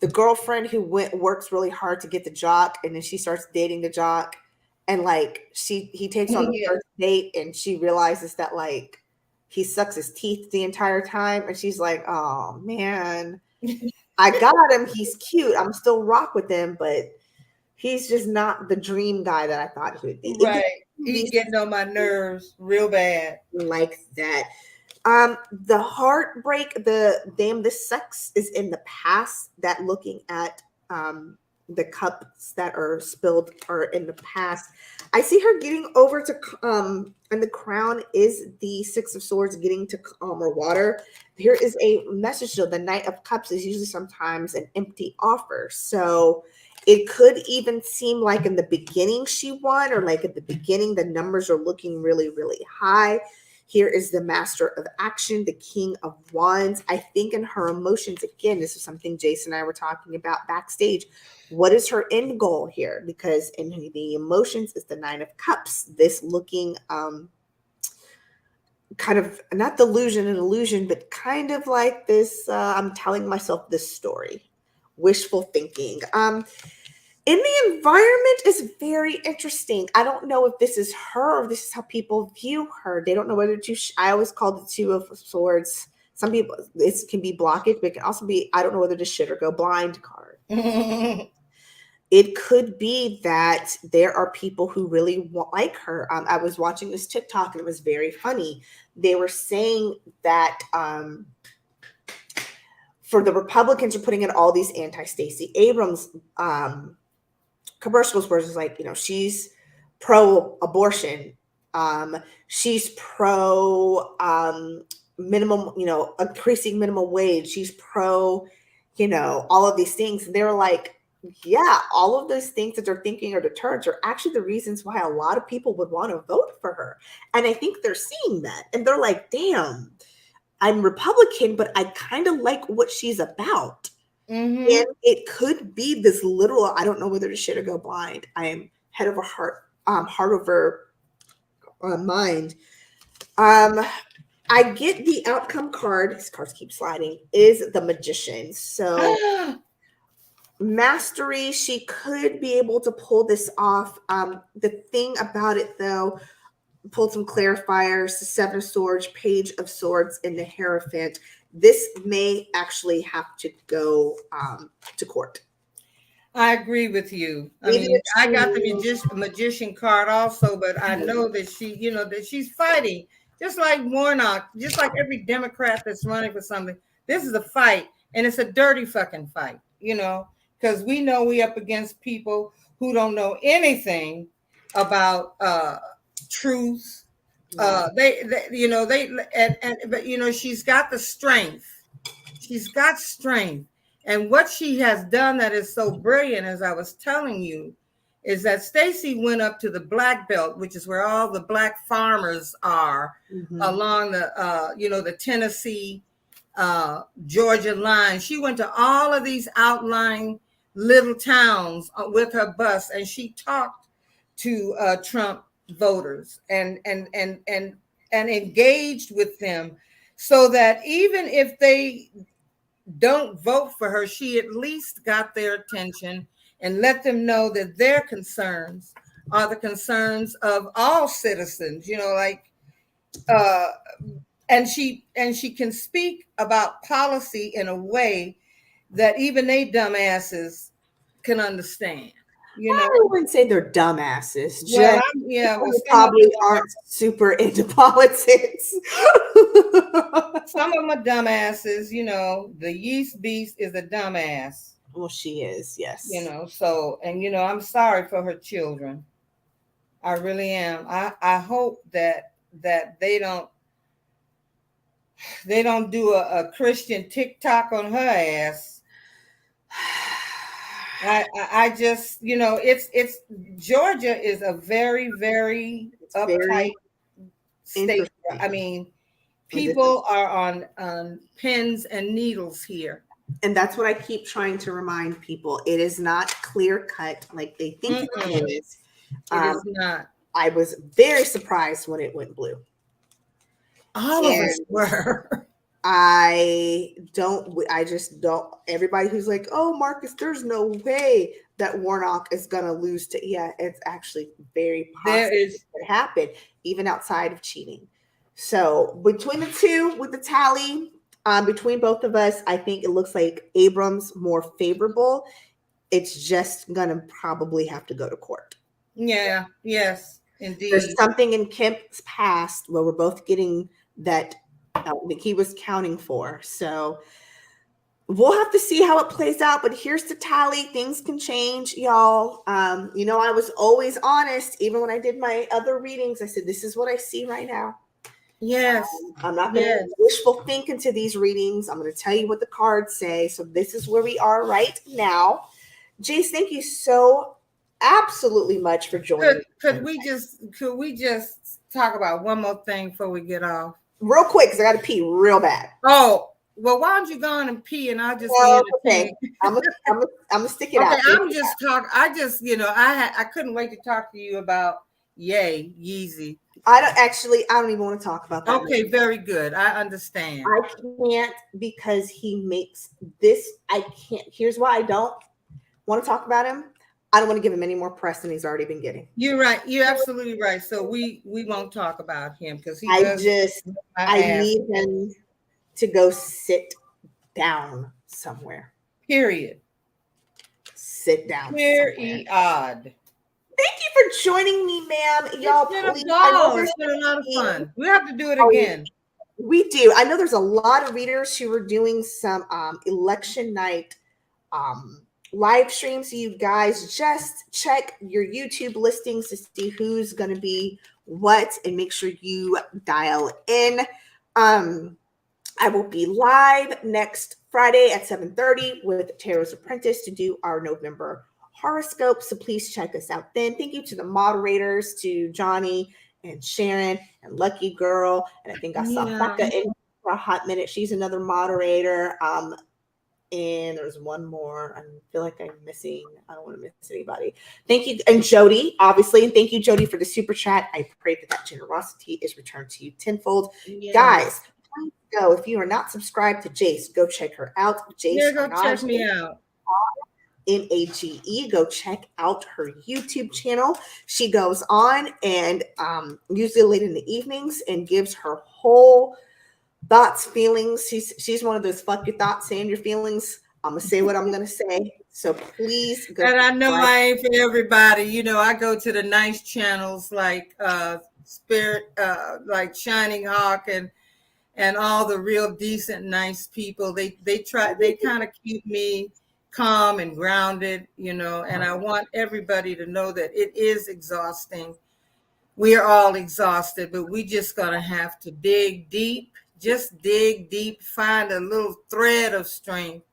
the girlfriend who works really hard to get the jock, and then she starts dating the jock, and like he takes on the first date, and she realizes that like he sucks his teeth the entire time, and she's like, oh man, I got him, he's cute, I'm still rock with him, but he's just not the dream guy that I thought he would be. Right. He's getting on my nerves real bad. Like that. The heartbreak, this sex is in the past. That looking at the cups that are spilled are in the past. I see her getting over to and the crown is the Six of Swords, getting to calmer water. Here is a message though. The Knight of Cups is usually sometimes an empty offer. So it could even seem like in the beginning she won, or like at the beginning the numbers are looking really, really high. Here is the Master of Action, the King of Wands. I think in her emotions, again, this is something Jace and I were talking about backstage. What is her end goal here? Because in the emotions is the Nine of Cups. This looking kind of, not delusion and illusion, but kind of like this, I'm telling myself this story. Wishful thinking. In the environment is very interesting. I don't know if this is her or this is how people view her. They don't know whether to. I always call the Two of Swords. Some people, it can be blockage, but it can also be, I don't know whether to shit or go blind card. It could be that there are people who really like her. I was watching this TikTok and it was very funny. They were saying that for the Republicans are putting in all these anti-Stacey Abrams commercials where it's like, she's pro-abortion, she's pro minimum, increasing minimum wage, she's pro, all of these things. And they're like, yeah, all of those things that they're thinking are deterrents are actually the reasons why a lot of people would want to vote for her. And I think they're seeing that and they're like, damn, I'm Republican, but I kind of like what she's about. Mm-hmm. And it could be this little, I don't know whether to shit or go blind. I am head over heart over mind. I get the outcome card. These cards keep sliding. Is the Magician. So mastery, she could be able to pull this off. The thing about it, though, pulled some clarifiers, the Seven of Swords, Page of Swords, and the Hierophant. This may actually have to go to court. I agree with you. I Even mean, if I got the she, magician card also, but I know that she, that she's fighting, just like Warnock, just like every Democrat that's running for something. This is a fight, and it's a dirty fucking fight, because we know we up against people who don't know anything about truth. But she's got the strength. She's got strength. And what she has done that is so brilliant, as I was telling you, is that Stacey went up to the Black Belt, which is where all the Black farmers are, along the Tennessee, Georgia line. She went to all of these outlying little towns with her bus, and she talked to Trump voters and engaged with them, so that even if they don't vote for her, she at least got their attention and let them know that their concerns are the concerns of all citizens, and she can speak about policy in a way that even they dumbasses can understand. I wouldn't say they're dumbasses. Well, Just well, probably aren't super into politics. Some of them are dumbasses. The yeast beast is a dumbass. Well, she is, yes. So, and I'm sorry for her children. I really am. I hope that they don't do a Christian TikTok on her ass. I just, it's Georgia is a very, very uptight state. I mean, people are on pins and needles here. And that's what I keep trying to remind people. It is not clear cut like they think it is. It is not. I was very surprised when it went blue. All of us were. I just don't. Everybody who's like, oh, Marcus, there's no way that Warnock is going to lose to. Yeah, it's actually very possible it happened, even outside of cheating. So between the two, with the tally, between both of us, I think it looks like Abrams more favorable. It's just going to probably have to go to court. Yeah, yes, indeed. There's something in Kemp's past where we're both getting that he was counting for. So we'll have to see how it plays out. But here's the tally. Things can change, y'all. I was always honest. Even when I did my other readings, I said, this is what I see right now. Yes. I'm not going to wishful think into these readings. I'm going to tell you what the cards say. So this is where we are right now. Jace, thank you so absolutely much for joining. Could we just talk about one more thing before we get off? Real quick, because I got to pee real bad. Oh, well, why don't you go on and pee and I'll just okay. I'm gonna stick it out. I'm just talking. I just, I couldn't wait to talk to you about Yeezy. I don't even want to talk about that. Okay, very good. I understand. I can't, because he makes this. I can't. Here's why I don't want to talk about him. I don't want to give him any more press than he's already been getting. You're right. You're absolutely right. So we won't talk about him because I need him to go sit down somewhere. Period. Sit down. Very odd. Thank you for joining me, ma'am. Y'all, it's been a lot of fun. We have to do it again. We do. I know there's a lot of readers who are doing some election night live streams. You guys just check your YouTube listings to see who's going to be what, and make sure you dial in. I will be live next Friday at 7:30 with Tarot's Apprentice to do our November horoscope. So please check us out then. Thank you to the moderators, to Johnny and Sharon and Lucky Girl. And I think I saw Becca in for a hot minute. She's another moderator. And there's one more. I feel like I'm missing. I don't want to miss anybody. Thank you. And Jody, obviously. And thank you, Jody, for the super chat. I pray that generosity is returned to you tenfold. Yeah. Guys, please go. If you are not subscribed to Jace, go check her out. Jace, go check me out. NAGE. Go check out her YouTube channel. She goes on and usually late in the evenings and gives her whole thoughts, feelings. She's one of those fuck your thoughts, saying your feelings. I'm gonna say what I'm gonna say. So please go. And I know I ain't for everybody. You know, I go to the nice channels like Spirit, like Shining Hawk, and all the real decent, nice people. They kind of keep me calm and grounded, you know, and I want everybody to know that it is exhausting. We are all exhausted, but we just gonna have to dig deep, just dig deep, find a little thread of strength.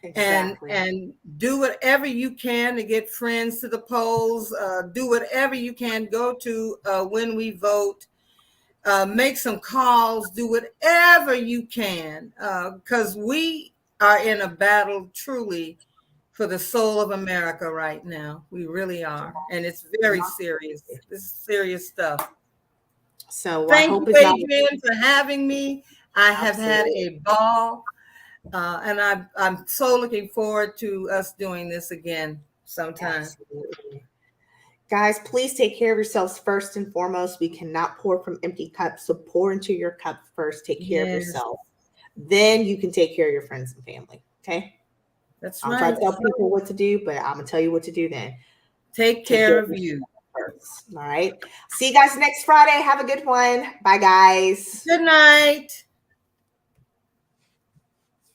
Exactly. And do whatever you can to get friends to the polls. Do whatever you can. Go to when we vote. Make some calls. Do whatever you can, because we are in a battle truly for the soul of America right now. We really are, and it's very serious. This is serious stuff. So I Thank hope you, it's not Adrian, for having me. I have had a ball. And I'm so looking forward to us doing this again sometime. Absolutely. Guys, please take care of yourselves first and foremost. We cannot pour from empty cups. So pour into your cup first. Take care of yourself. Then you can take care of your friends and family. Okay? That's I'm right. trying to tell people what to do, but I'm going to tell you what to do then. Take care of you first. All right. See you guys next Friday. Have a good one. Bye, guys. Good night.